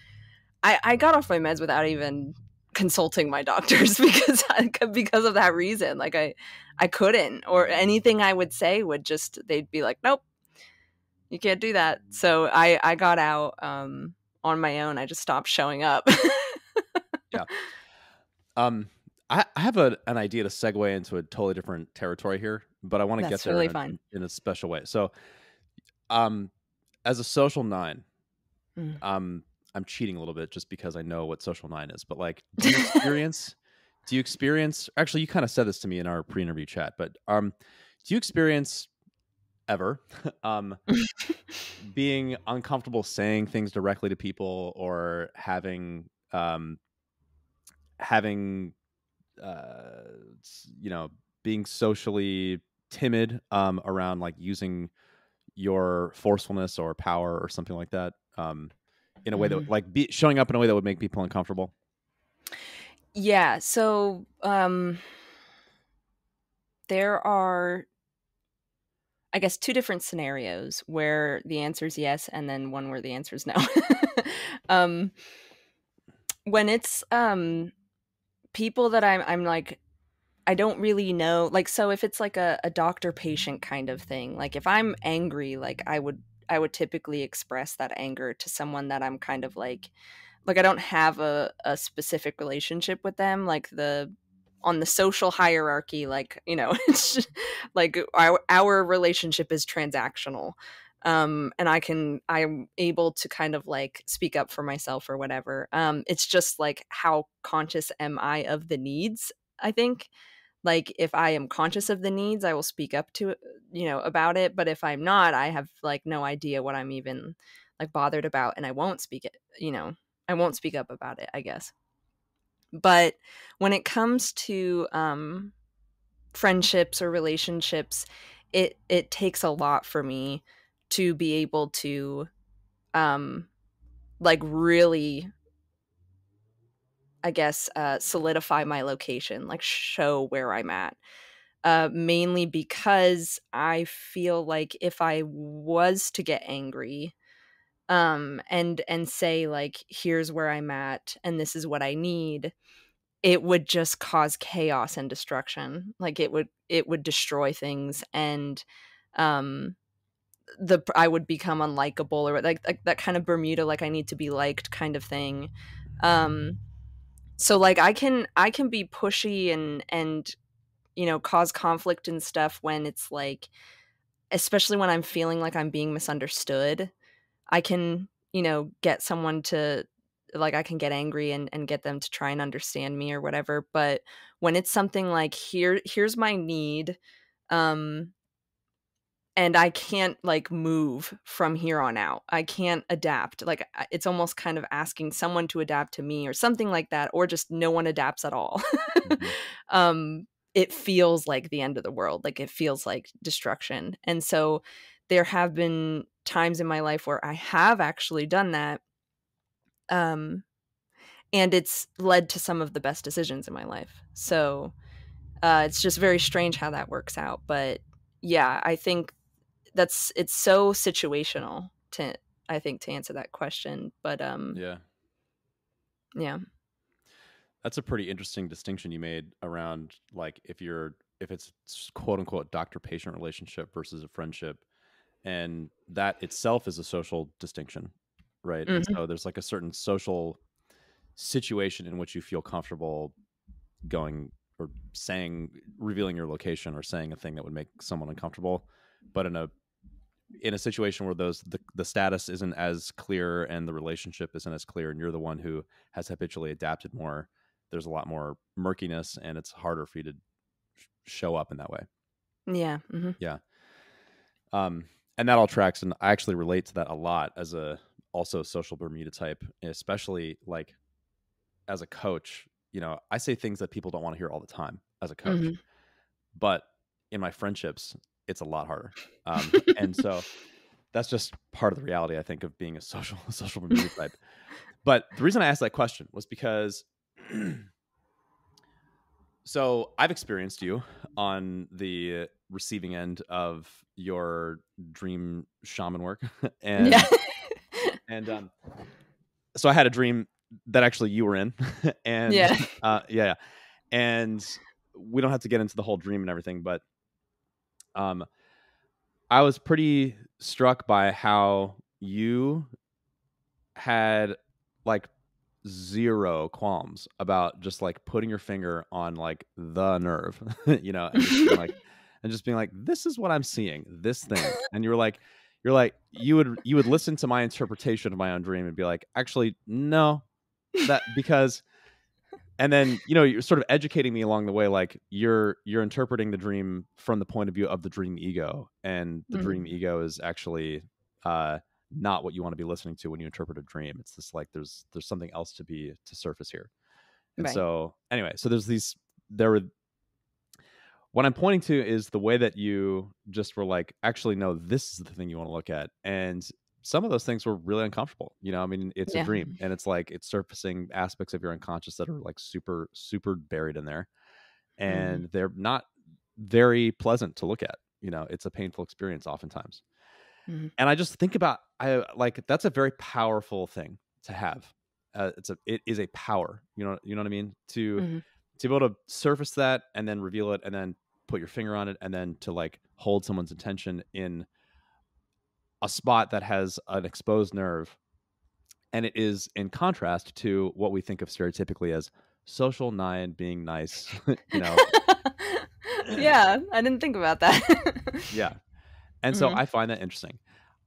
I got off my meds without even consulting my doctors because of that reason. Like, I couldn't, or anything I would say would just, they'd be like, nope, you can't do that. So I got out on my own. I just stopped showing up. Yeah. Um, I have an idea to segue into a totally different territory here, but I want to get That's there totally fine. in a special way. So, um, as a social nine, Mm. um, I'm cheating a little bit just because I know what social nine is. But like, do you experience? Actually, you kind of said this to me in our pre-interview chat, but do you experience ever being uncomfortable saying things directly to people, or having you know, being socially timid around like using your forcefulness or power or something like that, in a way that Mm. like showing up in a way that would make people uncomfortable? Yeah, so there are, I guess, two different scenarios where the answer is yes, and then one where the answer is no. um, when it's people that I'm like, I don't really know. Like, so if it's like a doctor patient kind of thing, like if I'm angry, like I would typically express that anger to someone that I'm kind of like I don't have a specific relationship with them, like the on the social hierarchy, like, you know, it's just, like our relationship is transactional. And I'm able to kind of like speak up for myself or whatever. It's just like, how conscious am I of the needs, I think. Like, if I am conscious of the needs, I will speak up to it, you know, about it. But if I'm not, I have like no idea what I'm even like bothered about, and I won't speak it, you know, I won't speak up about it, I guess. But when it comes to friendships or relationships, it takes a lot for me to be able to um like really, I guess, solidify my location, like show where I'm at. Mainly because I feel like if I was to get angry, and say like, here's where I'm at and this is what I need, it would just cause chaos and destruction. Like, it would destroy things, and um the I would become unlikable, or like that kind of Bermuda, like I need to be liked kind of thing. Um so like I can be pushy and you know, cause conflict and stuff when it's like, especially when I'm feeling like I'm being misunderstood. I can, you know, get someone to, like, I can get angry and get them to try and understand me or whatever. But when it's something like, here's my need, um, and I can't like move from here on out. I can't adapt. Like, it's almost kind of asking someone to adapt to me or something like that, or just no one adapts at all. Mm-hmm. um, it feels like the end of the world. Like, it feels like destruction. And so there have been times in my life where I have actually done that. Um, and it's led to some of the best decisions in my life. So it's just very strange how that works out. But yeah, I think it's so situational to, I think, to answer that question. But Yeah. yeah. That's a pretty interesting distinction you made around, like, if it's quote unquote doctor patient relationship versus a friendship, and that itself is a social distinction, right? And Hmm. so there's like a certain social situation in which you feel comfortable going or saying, revealing your location or saying a thing that would make someone uncomfortable. But in a situation where the status isn't as clear and the relationship isn't as clear, and you're the one who has habitually adapted more, there's a lot more murkiness and it's harder for you to show up in that way. Yeah. Hmm. Yeah. um and that all tracks, and I actually relate to that a lot as a also social Bermuda type, especially like as a coach. You know, I say things that people don't want to hear all the time as a coach, Hmm. but in my friendships it's a lot harder. And so that's just part of the reality, I think, of being a social Bermuda type. But the reason I asked that question was because so I've experienced you on the receiving end of your dream shaman work. Yeah. And so I had a dream that actually you were in. And Yeah. yeah, and we don't have to get into the whole dream and everything, but um I was pretty struck by how you had like zero qualms about just like putting your finger on like the nerve, you know, and just being like, this is what I'm seeing, this thing. And you would listen to my interpretation of my own dream and be like, actually, no, that because and then, you know, you're sort of educating me along the way, like you're interpreting the dream from the point of view of the dream ego, and the Hmm. dream ego is actually uh not what you want to be listening to when you interpret a dream. It's just like there's something else to surface here. And Right. so anyway, so there were what I'm pointing to is the way that you just were like, actually, no, this is the thing you want to look at. And some of those things were really uncomfortable. I mean, it's a Yeah. dream, and it's like it's surfacing aspects of your unconscious that are like super, super buried in there, Mm-hmm. and they're not very pleasant to look at. It's a painful experience oftentimes. Mm-hmm. And I just think about, I like, that's a very powerful thing to have. It is a power, you know what I mean? Mm-hmm. To be able to surface that and then reveal it and then put your finger on it and then to like hold someone's attention in a spot that has an exposed nerve. And it is in contrast to what we think of stereotypically as social nine being nice, Yeah, I didn't think about that. yeah. And so Mm-hmm. I find that interesting.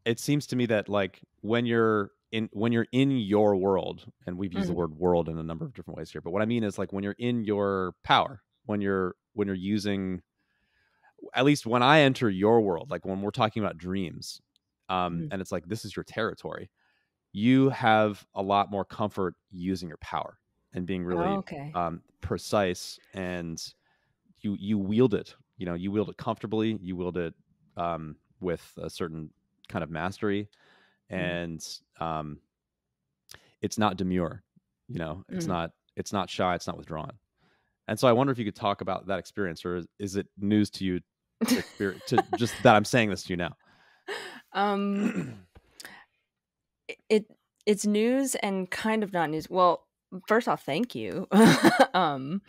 It seems to me that like when you're in your world, and we've used the Mm-hmm. word world in a number of different ways here, but what I mean is like when you're in your power, when you're using, at least when I enter your world, like when we're talking about dreams, Mm-hmm. and it's like this is your territory, you have a lot more comfort using your power and being Oh, really okay. precise, and you wield it. You wield it comfortably. You wield it with a certain kind of mastery, Mm-hmm. and it's not demure. It's Mm-hmm. not shy. It's not withdrawn. And so I wonder if you could talk about that experience, or is it news to you to just that I'm saying this to you now? um, it it's news and kind of not news. Well, first off, thank you. um,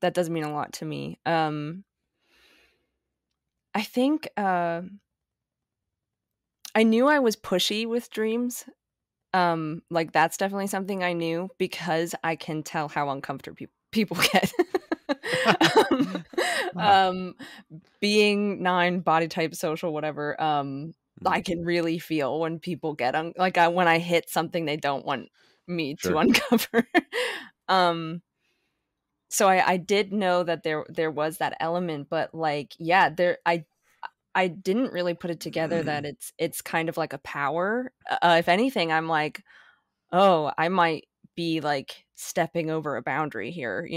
that does mean a lot to me. I think I knew I was pushy with dreams. Like that's definitely something I knew because I can tell how uncomfortable people get. um, Uh-huh. um, being 9, body type, social, whatever. I Mhm. can really feel when people get when I hit something they don't want me to Sure. uncover. um, so I did know that there was that element, but like yeah, I didn't really put it together that it's kind of like a power. If anything, I'm like, oh, I might be like stepping over a boundary here,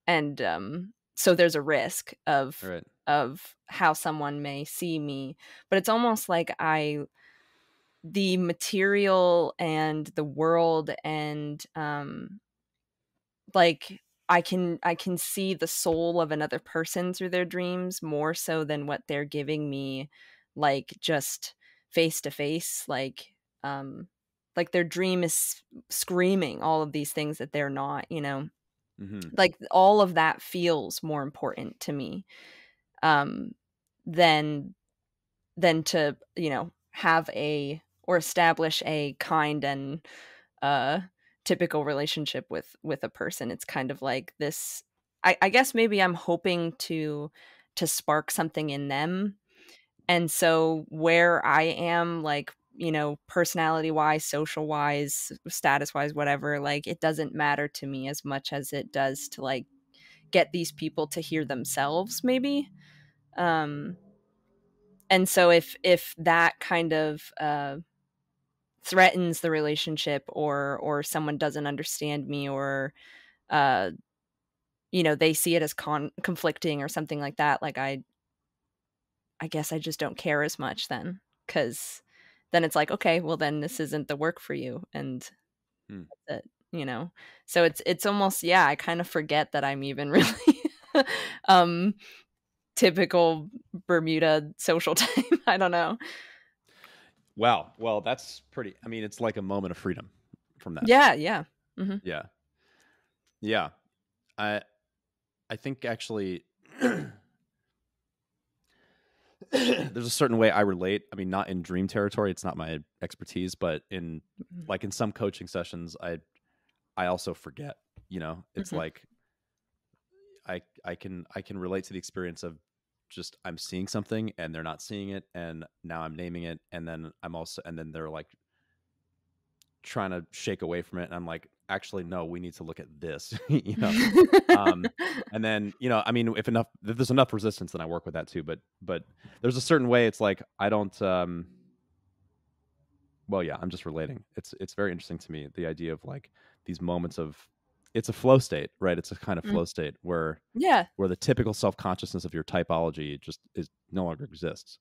and so there's a risk All of right. how someone may see me, but it's almost like the material and the world and like I can see the soul of another person through their dreams more so than what they're giving me, like just face to face, like their dream is screaming all of these things that they're not, Mm-hmm. like all of that feels more important to me um than to have a or establish a kind and uh typical relationship with a person. It's kind of like this. I guess maybe I'm hoping to spark something in them, and so where I am, like, personality wise, social wise, status wise, whatever, like it doesn't matter to me as much as it does to like get these people to hear themselves, maybe. um and so if that kind of threatens the relationship, or someone doesn't understand me, or uh they see it as conflicting or something like that, like I guess I just don't care as much then, cuz then it's like, okay, well then this isn't the work for you, and Hmm. that's it. So it's almost, yeah, I kind of forget that I'm even really um typical Bermuda social type. I don't know. Wow. Well, that's pretty. I mean, it's like a moment of freedom from that. Yeah, yeah. Mhm. Yeah. Yeah. I I think actually there's a certain way I relate. I mean, not in dream territory, it's not my expertise, but in Mhm. like in some coaching sessions, I also forget, It's Mhm. like I can relate to the experience of just I'm seeing something and they're not seeing it, and now I'm naming it, and then they're like trying to shake away from it, and I'm like, actually no, we need to look at this. um and then, I mean, if there's enough resistance, then I work with that too, but there's a certain way it's like I don't well, yeah, I'm just relating. It's very interesting to me, the idea of like these moments of, it's a flow state, right? It's a kind of Mm. flow state where Yeah. the typical self-consciousness of your typology just is no longer exists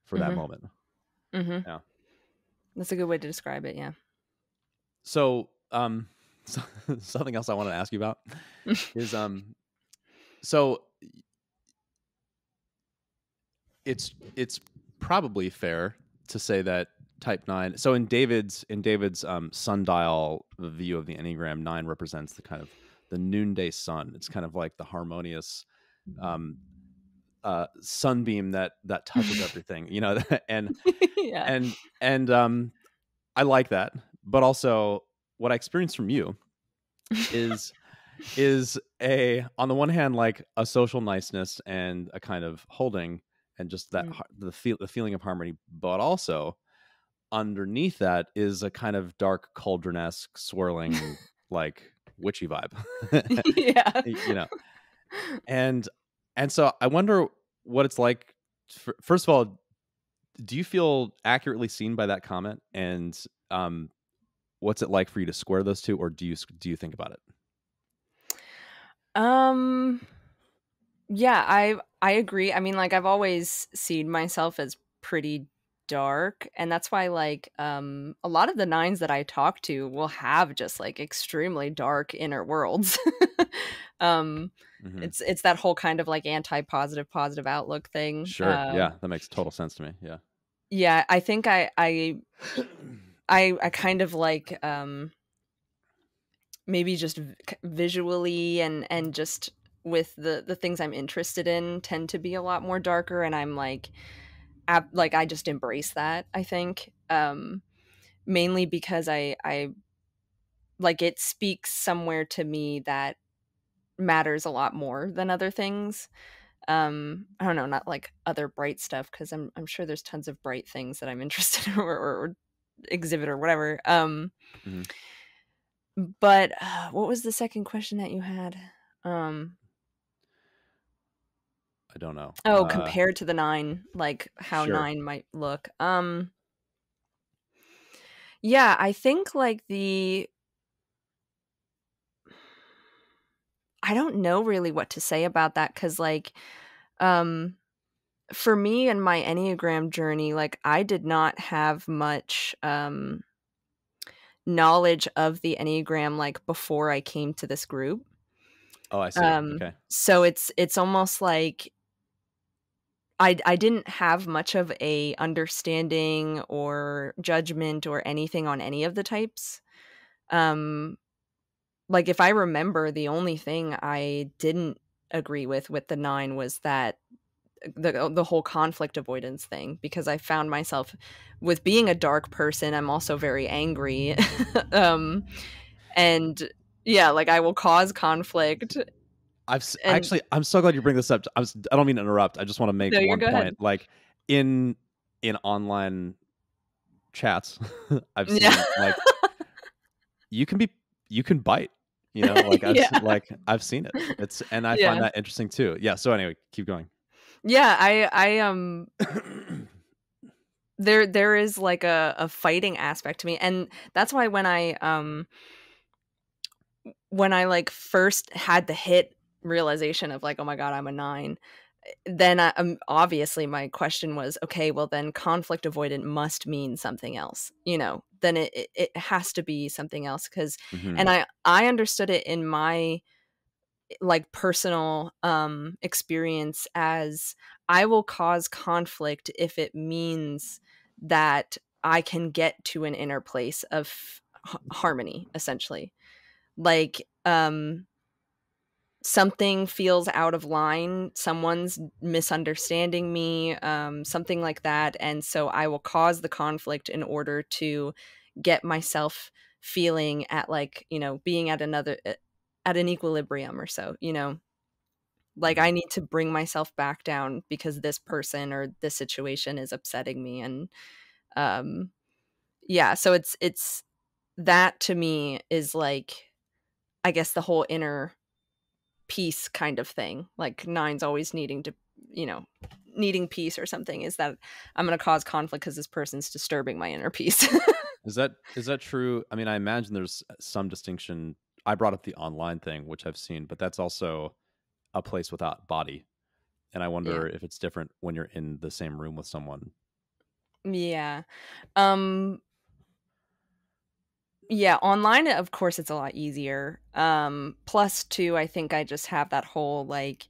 for that Mhm. moment. Mhm. Yeah. That's a good way to describe it. Yeah. So, so something else I want to ask you about is so it's probably fair to say that type 9, so in David's sundial view of the Enneagram, 9 represents the kind of the noonday sun. It's kind of like the harmonious um sunbeam that touches everything, you know. and Yeah. and I like that, but also what I experienced from you is a, on the one hand, like a social niceness and a kind of holding, and just that Mm. the feeling of harmony, but also underneath that is a kind of dark cauldron-esque swirling, like witchy vibe. Yeah. You know, and so I wonder what it's like. First of all, do you feel accurately seen by that comment? And um what's it like for you to square those two, or do you think about it? Um yeah, I agree. I mean, like, I've always seen myself as pretty dark, and that's why, like, a lot of the nines that I talk to will have just like extremely dark inner worlds. um Hmm. it's that whole kind of like anti-positive positive outlook thing. Sure. Yeah, that makes total sense to me. Yeah. Yeah, I think I kind of like maybe just visually and just with the things I'm interested in tend to be a lot more darker, and I'm like like I just embrace that, I think. Mainly because I like it speaks somewhere to me that matters a lot more than other things. I don't know, not like other bright stuff, because I'm sure there's tons of bright things that I'm interested in, or exhibit or whatever. Hmm. But what was the second question that you had? Um, I don't know. oh, compared to the nine, like how Sure. nine might look. Yeah, I think like I don't know really what to say about that, because like um for me and my Enneagram journey, like I did not have much knowledge of the Enneagram like before I came to this group. Oh, I see. Okay. So it's almost like I didn't have much of a understanding or judgment or anything on any of the types. Um, like if I remember, the only thing I didn't agree with the nine was that the whole conflict avoidance thing, because I found myself with being a dark person, I'm also very angry. um, and yeah, like I will cause conflict. And Actually, I'm so glad you bring this up. I don't mean to interrupt. I just want to make no, you're one go ahead. point. Like in online chats, I've Yeah. seen like you can be you can bite. You know, like Yeah. I've seen it. It's and I find Yeah. that interesting too. Yeah. So anyway, keep going. Yeah, I there is like a fighting aspect to me, and that's why when I like first had the hit realization of like, oh my god, I'm a nine, then obviously my question was, okay, well then conflict avoidant must mean something else, you know, then it has to be something else, because Hmm. and I understood it in my like personal experience as I will cause conflict if it means that I can get to an inner place of harmony, essentially. Like something feels out of line, someone's misunderstanding me, something like that, and so I will cause the conflict in order to get myself feeling at like, you know, being at another at an equilibrium or so, you know. Like Hmm. I need to bring myself back down because this person or this situation is upsetting me. And um yeah, so it's that to me is like, I guess, the whole inner peace kind of thing. Like nine's always needing to, you know, needing peace or something, is that I'm going to cause conflict because this person's disturbing my inner peace. Is that true? I mean, I imagine there's some distinction. I brought up the online thing, which I've seen, but that's also a place without body. And I Yeah. wonder if it's different when you're in the same room with someone. Yeah. Um Yeah, online, of course, it's a lot easier. Plus, too, I think I just have that whole like,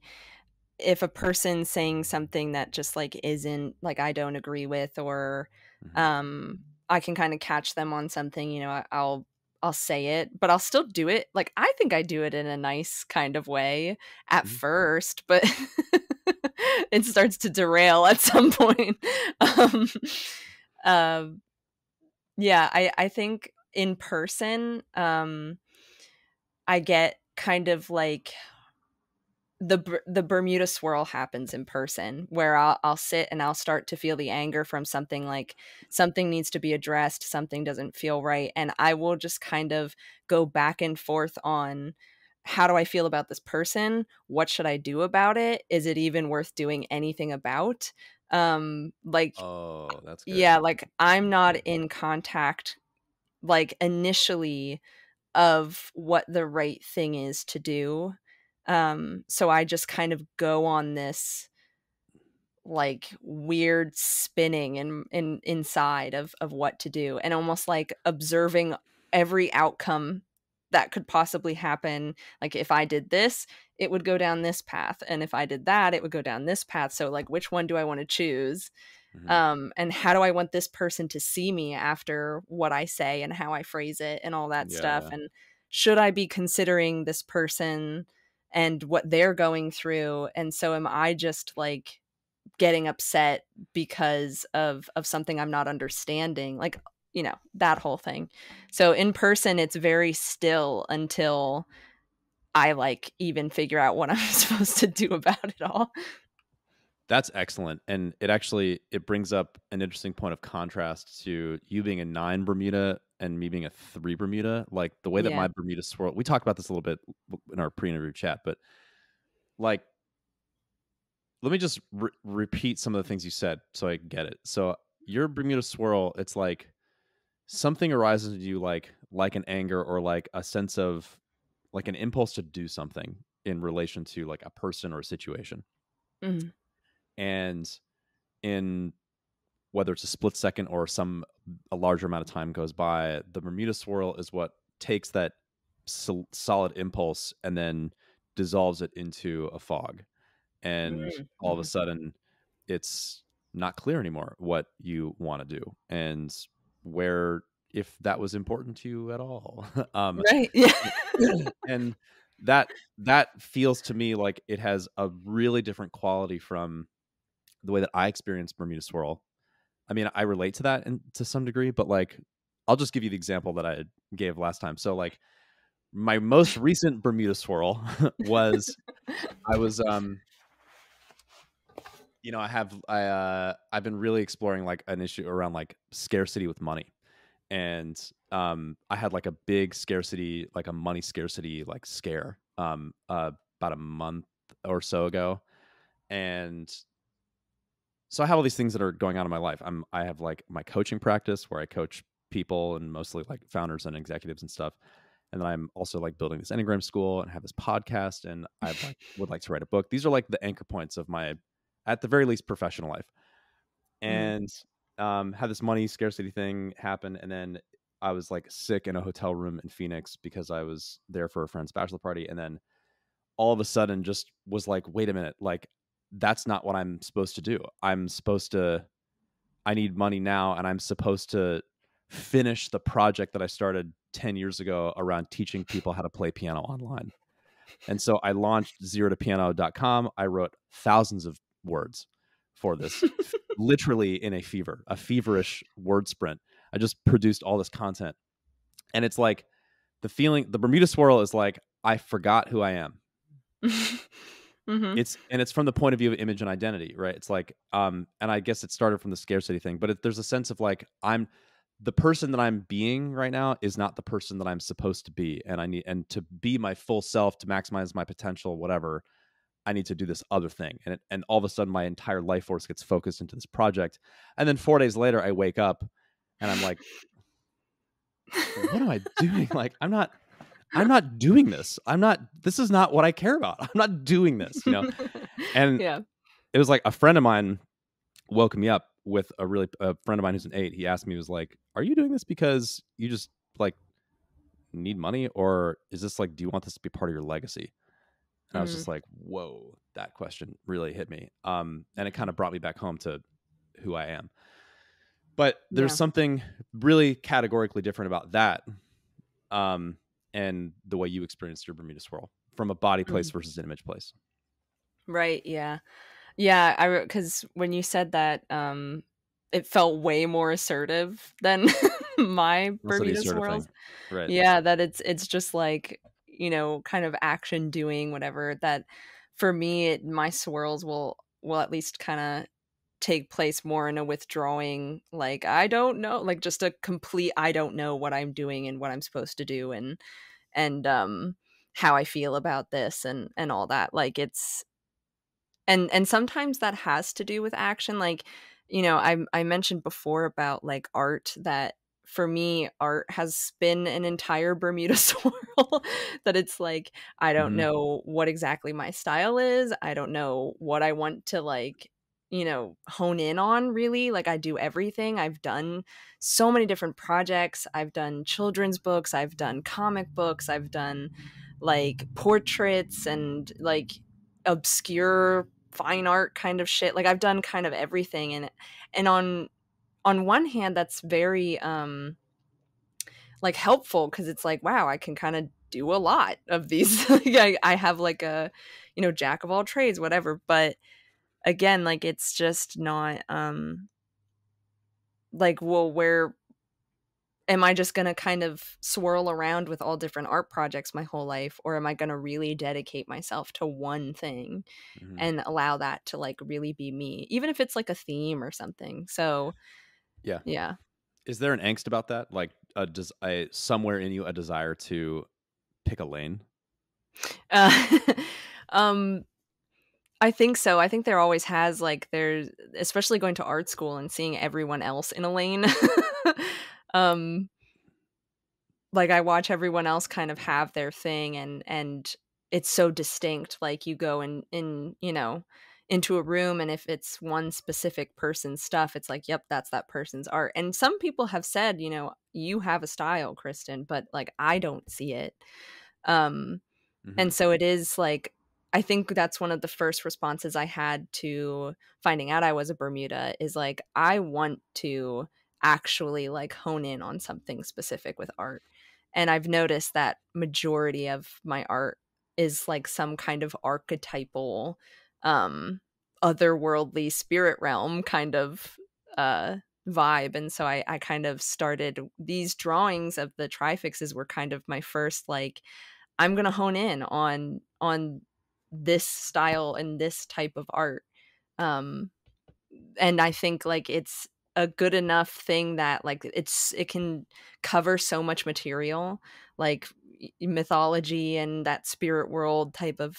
if a person's saying something that just like isn't like I don't agree with, or Mm-hmm. I can kind of catch them on something, you know, I'll say it, but I'll still do it. Like I think I do it in a nice kind of way at Mm-hmm. first, but it starts to derail at some point. um, um yeah, I think in person, I get kind of like the Bermuda swirl happens in person, where I'll sit and I'll start to feel the anger from something, like something needs to be addressed, something doesn't feel right, and I will just kind of go back and forth on how do I feel about this person? What should I do about it? Is it even worth doing anything about? Like Oh, that's good. yeah, like I'm not in contact like initially of what the right thing is to do. So I just kind of go on this like weird spinning in inside of what to do, and almost like observing every outcome that could possibly happen. Like if I did this, it would go down this path, and if I did that, it would go down this path. So like which one do I want to choose? Mm-hmm. And how do I want this person to see me after what I say and how I phrase it and all that Yeah, stuff? yeah. And should I be considering this person and what they're going through? And so am I just like getting upset because of something I'm not understanding? Like, you know, that whole thing. So in person, it's very still until I like even figure out what I'm supposed to do about it all. That's excellent. And it brings up an interesting point of contrast to you being a 9 Bermuda and me being a 3 Bermuda. Like the way that Yeah. my Bermuda swirl, we talked about this a little bit in our pre-interview chat, but like, let me just repeat some of the things you said so I get it. So your Bermuda swirl, it's like something arises in you like an anger or like a sense of like an impulse to do something in relation to like a person or a situation. Mhm. And in whether it's a split second or a larger amount of time goes by, the Bermuda swirl is what takes that solid impulse and then dissolves it into a fog. And all of a Mhm. sudden, it's not clear anymore what you want to do and where, if that was important to you at all. Right. Yeah. And that feels to me like it has a really different quality from the way that I experience Bermuda swirl. I mean, I relate to that to some degree, but like, I'll just give you the example that I gave last time. So, like, my most recent Bermuda swirl was I was, I've been really exploring like an issue around like scarcity with money, and I had like a big scarcity, like a money scarcity, like scare, about a month or so ago, and so I have all these things that are going on in my life. I have like my coaching practice where I coach people and mostly like founders and executives and stuff. And then I'm also like building this Enneagram school and have this podcast, and I like would like to write a book. These are like the anchor points of my, at the very least, professional life. Mhm. And had this money scarcity thing happen, and then I was like sick in a hotel room in Phoenix because I was there for a friend's bachelor party, and then all of a sudden just was like, wait a minute, like that's not what I'm supposed to do. I need money now, and I'm supposed to finish the project that I started 10 years ago around teaching people how to play piano online. And so I launched zerotopiano.com. I wrote thousands of words for this, literally in a feverish word sprint. I just produced all this content. And it's like the Bermuda swirl is like, I forgot who I am. Mhm. It's from the point of view of image and identity, right? It's like, and I guess it started from the scarcity thing, but there's a sense of like, the person that I'm being right now is not the person that I'm supposed to be, and to be my full self, to maximize my potential, whatever, I need to do this other thing, and all of a sudden my entire life force gets focused into this project, and then 4 days later I wake up, and I'm like, what am I doing? Like, I'm not doing this. This is not what I care about. I'm not doing this, And Yeah. it was like a friend of mine woke me up with a friend of mine who's an 8. He asked me, he was like, are you doing this because you just like need money, or is this like, do you want this to be part of your legacy? And I was Mm, just like, whoa, that question really hit me. And it kind of brought me back home to who I am. But there's yeah. something really categorically different about that, um, and the way you experienced your Bermuda swirl from a body place Mhm. versus an image place. Right. Yeah. Yeah. Because when you said that, it felt way more assertive than my Also the Bermuda assertive swirls. thing, right? Yeah, that it's just like, kind of action doing whatever. That for me, my swirls will at least kind of take place more in a withdrawing, like I don't know, like just a complete I don't know what I'm doing and what I'm supposed to do, and how I feel about this and all that. Like it's and sometimes that has to do with action. Like, I mentioned before about like art, that for me art has been an entire Bermuda swirl. That it's like I don't Hmm. know what exactly my style is. I don't know what I want to like, hone in on really. Like I do everything. I've done so many different projects. I've done children's books, I've done comic books, I've done like portraits and like obscure fine art kind of shit. Like I've done kind of everything, and on one hand that's very like helpful, because it's like, wow, I can kind of do a lot of these. Like I have like a, jack of all trades, whatever. But again, like it's just not like, well, where am I just going to kind of swirl around with all different art projects my whole life, or am I going to really dedicate myself to one thing Hmm. and allow that to like really be me, even if it's like a theme or something? So Yeah. yeah. Is there an angst about that? Like, somewhere in you a desire to pick a lane? uh, um I think so. I think there always has, like, there's, especially going to art school and seeing everyone else in a lane. um like I watch everyone else kind of have their thing, and it's so distinct. Like you go in into a room, and if it's one specific person's stuff, it's like, yep, that's that person's art. And some people have said, you have a style, Kristen, but like I don't see it. um Hmm. and so it is like, I think that's one of the first responses I had to finding out I was a Bermuda, is like, I want to actually like hone in on something specific with art. And I've noticed that majority of my art is like some kind of archetypal, um, otherworldly spirit realm kind of uh vibe. And so I kind of started these drawings of the trifixes were kind of my first like, I'm going to hone in on this style and this type of art. Um and I think like it's a good enough thing that like it can cover so much material, like mythology and that spirit world type of,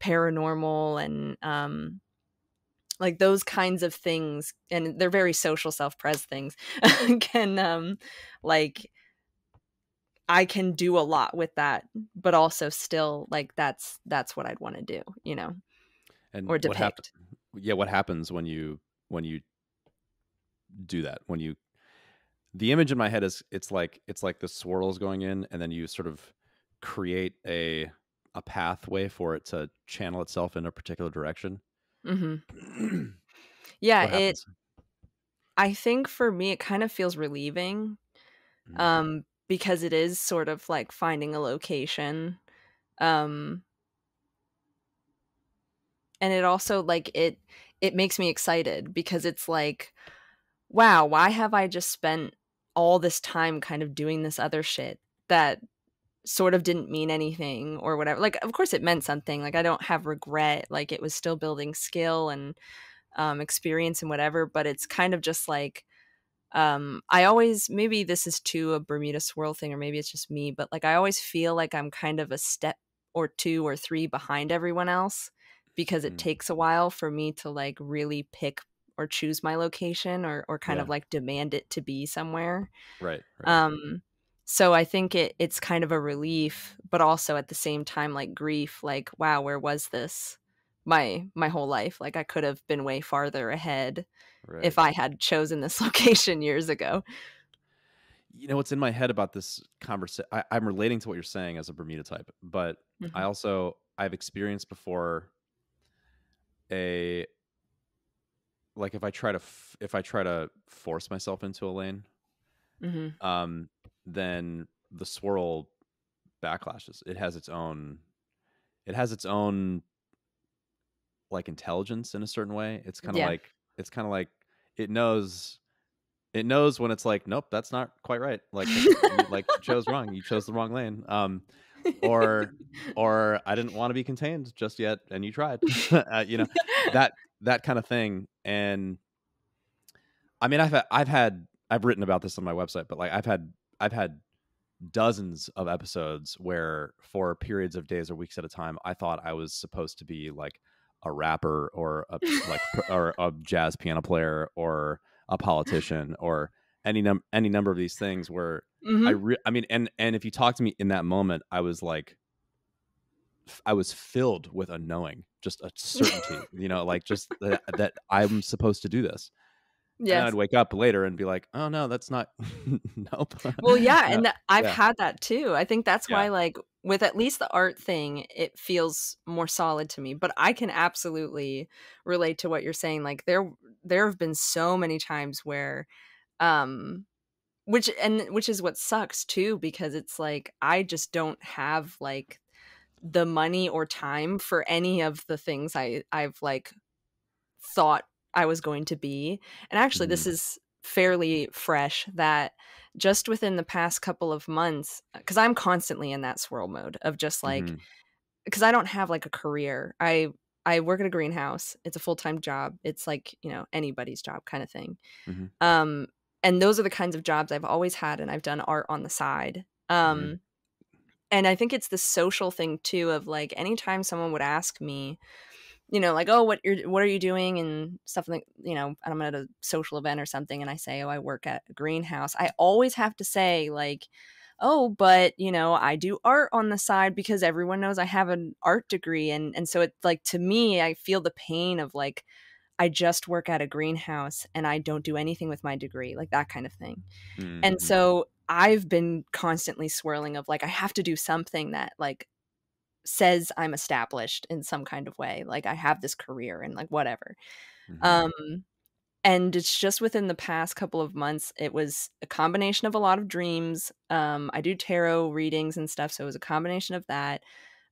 paranormal and like those kinds of things, and they're very social self-pres things. Can like I can do a lot with that, but also still like that's what I'd want to do, And or what happened? depict. Yeah, what happens when you do that? When you the image in my head is, it's like the swirls going in, and then you sort of create a pathway for it to channel itself in a particular direction. Hmm. Yeah, What happens? I think for me it kind of feels relieving, Mhm. because it is sort of like finding a location. Um and it also like it makes me excited, because it's like, wow, why have I just spent all this time kind of doing this other shit that sort of didn't mean anything or whatever. Like of course it meant something. Like I don't have regret. Like it was still building skill and experience and whatever, but it's kind of just like, I always, maybe this is too a Bermuda swirl thing, or maybe it's just me, but like I always feel like I'm kind of a step or two or three behind everyone else, because it Mm. takes a while for me to like really pick or choose my location, or kind of Yeah. like demand it to be somewhere. Right. Right. um so I think it's kind of a relief, but also at the same time like grief, like, wow, where was this my whole life? Like I could have been way farther ahead Right. if I had chosen this location years ago. what's in my head about this conversation, I'm relating to what you're saying as a Bermuda type, but Mhm. I've experienced before a, like, if I try to force myself into a lane, Mhm. um, then the swirl backlashes. It has its own like intelligence in a certain way. Yeah. It's kind of like it knows it knows when it's like, nope, that's not quite right. Like you chose wrong. You chose the wrong lane. Or I didn't want to be contained just yet, and you tried. You know, that that kind of thing. And I mean, I've written about this on my website, but like I've had dozens of episodes where for periods of days or weeks at a time, I thought I was supposed to be like a rapper or or a jazz piano player or a politician or any number of these things where Mhm. I mean, and if you talk to me in that moment, I was like, I was filled with a knowing, just a certainty, like just that I'm supposed to do this. And then I'd Yes. wake up later and be like, oh no, that's not, nope. Well, yeah, No. and I've Yeah. had that too. I think that's Yeah. why, like, with at least the art thing, it feels more solid to me. But I can absolutely relate to what you're saying. Like, there have been so many times where, um, which is what sucks too, because it's like I just don't have like the money or time for any of the things I've like thought I was going to be. And actually, this Mhm. is fairly fresh that just within the past couple of months, because I'm constantly in that swirl mode of just like, Mhm. because I don't have like a career. I work at a greenhouse. It's a full-time job. It's like, anybody's job kind of thing. Mhm. Um, and those are the kinds of jobs I've always had, and I've done art on the side. Mhm. And I think it's the social thing too of like anytime someone would ask me, like, "Oh, what are you doing?" and stuff like, and I'm at a social event or something and I say, "Oh, I work at a greenhouse." I always have to say like, "Oh, but, I do art on the side," because everyone knows I have an art degree and so it's like to me, I feel the pain of like I just work at a greenhouse and I don't do anything with my degree, like that kind of thing. And Mhm. so I've been constantly swirling of like I have to do something that like says I'm established in some kind of way. Like I have this career and like whatever. Mhm. Um and it's just within the past couple of months, it was a combination of a lot of dreams. I do tarot readings and stuff, so it was a combination of that,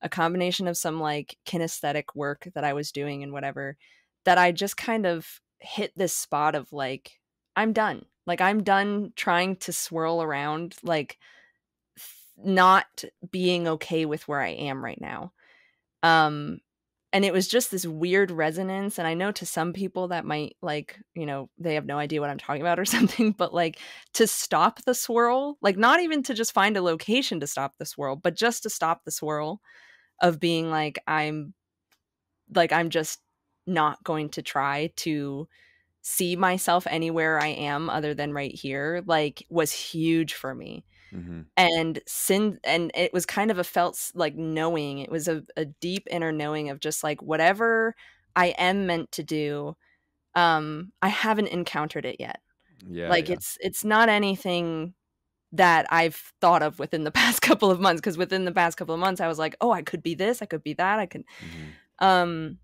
a combination of some like kinesthetic work that I was doing and whatever, that I just kind of hit this spot of like, I'm done. Like I'm done trying to swirl around, like not being okay with where I am right now. Um, and it was just this weird resonance, and I know to some people that might, like, they have no idea what I'm talking about or something, but, like, to stop the swirl, like, not even to just find a location to stop the swirl, but just to stop the swirl of being I'm just not going to try to see myself anywhere I am other than right here, like, was huge for me. Mhm. And it was kind of a like knowing, it was a deep inner knowing of just like whatever I am meant to do, I haven't encountered it yet. Yeah, Like yeah. it's not anything that I've thought of within the past couple of months, because within the past couple of months I was like, oh, I could be this, I could be that, I could Mhm. um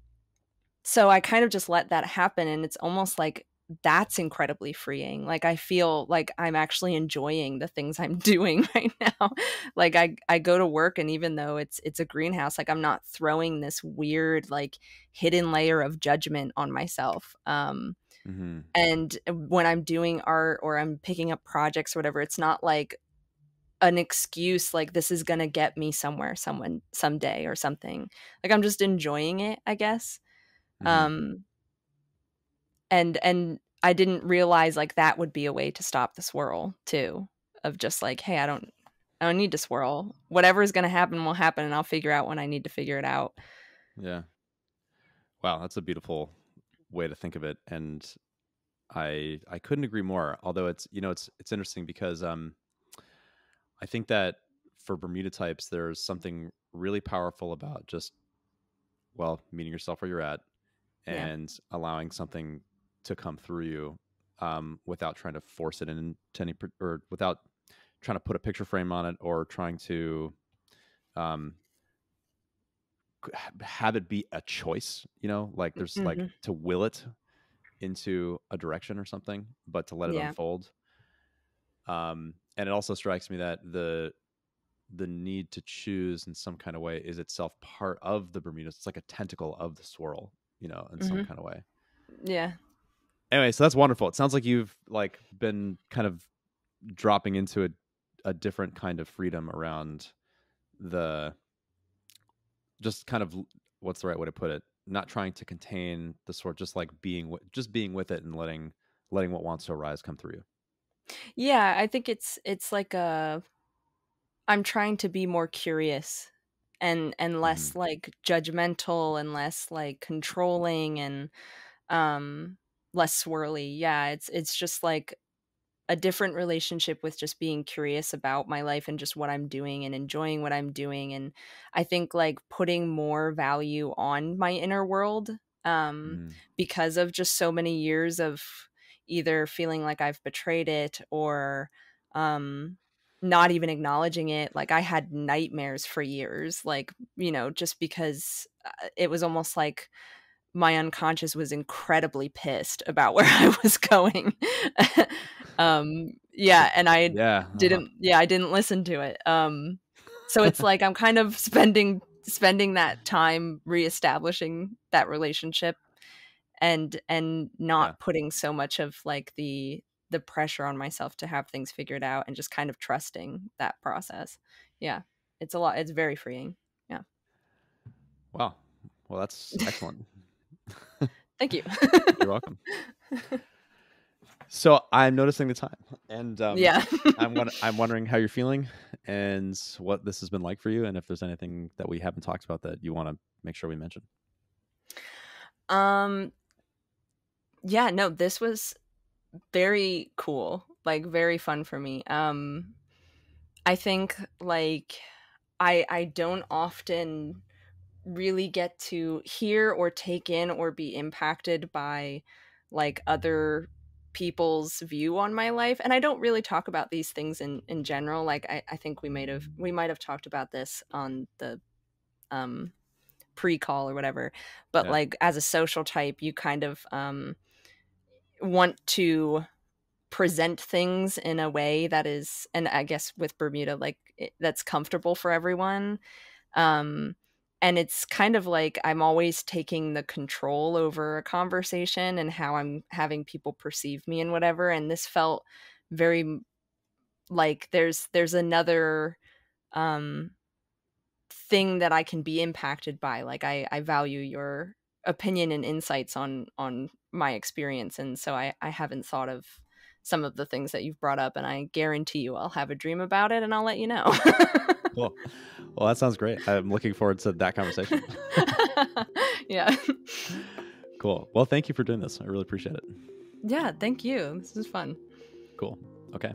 so I kind of just let that happen, and it's almost like that's incredibly freeing. Like I feel like I'm actually enjoying the things I'm doing right now. Like I go to work, and even though it's a greenhouse, like I'm not throwing this weird like hidden layer of judgment on myself. Mhm. And when I'm doing art or I'm picking up projects or whatever, it's not like an excuse like this is going to get me somewhere someone someday or something. Like I'm just enjoying it, I guess. Mhm. Um and I didn't realize like that would be a way to stop the swirl too, of just like, hey, I don't need to swirl. Whatever is going to happen will happen, and I'll figure out when I need to figure it out. Yeah. Wow, that's a beautiful way to think of it, and I couldn't agree more. Although it's interesting because I think that for Bermuda types, there's something really powerful about just, well, meeting yourself where you're at Yeah. and allowing something to come through you, without trying to force it into any or without trying to put a picture frame on it or trying to have it be a choice, like there's like Mhm. to will it into a direction or something, but to let it Yeah. unfold. And it also strikes me that the need to choose in some kind of way is itself part of the Bermudas. It's like a tentacle of the swirl, in some Mhm. kind of way. Yeah. Anyway, so that's wonderful. It sounds like you've like been kind of dropping into a different kind of freedom around the just kind of what's the right way to put it? Not trying to contain the sort, just like being with it and letting what wants to arise come through you. Yeah, I think it's like a I'm trying to be more curious and Mm-hmm. less like judgmental and less like controlling and um less swirly. Yeah, it's just like a different relationship with just being curious about my life and just what I'm doing and enjoying what I'm doing. And I think like putting more value on my inner world um, Mm-hmm. because of just so many years of either feeling like I've betrayed it or um, not even acknowledging it. Like I had nightmares for years, like, just because it was almost like my unconscious was incredibly pissed about where I was going. Yeah, and Yeah. Uh-huh. I didn't listen to it. So it's like I'm kind of spending that time reestablishing that relationship and Yeah. not putting so much of like the pressure on myself to have things figured out and just kind of trusting that process. Yeah. It's a lot. It's very freeing. Yeah. Wow. Well, that's excellent. Thank you. You're welcome. So I'm noticing the time, and Yeah. I'm wondering how you're feeling, and what this has been like for you, and if there's anything that we haven't talked about that you want to make sure we mention. um yeah, no, this was very cool, like very fun for me. I think like I don't often really get to hear or take in or be impacted by like other people's view on my life, and I don't really talk about these things in general. Like I think we might have talked about this on the um pre-call or whatever, but Yeah. like as a social type you kind of want to present things in a way that is, and I guess with Bermuda, like that's comfortable for everyone. Um, and it's kind of like I'm always taking the control over a conversation and how I'm having people perceive me and whatever. And this felt very like there's another um, thing that I can be impacted by. Like I value your opinion and insights on my experience, and so I haven't thought of some of the things that you've brought up, and I guarantee you I'll have a dream about it and I'll let you know. Cool. Well, that sounds great. I'm looking forward to that conversation. Yeah. Cool. Well, thank you for doing this. I really appreciate it. Yeah, thank you. This is fun. Cool. Okay.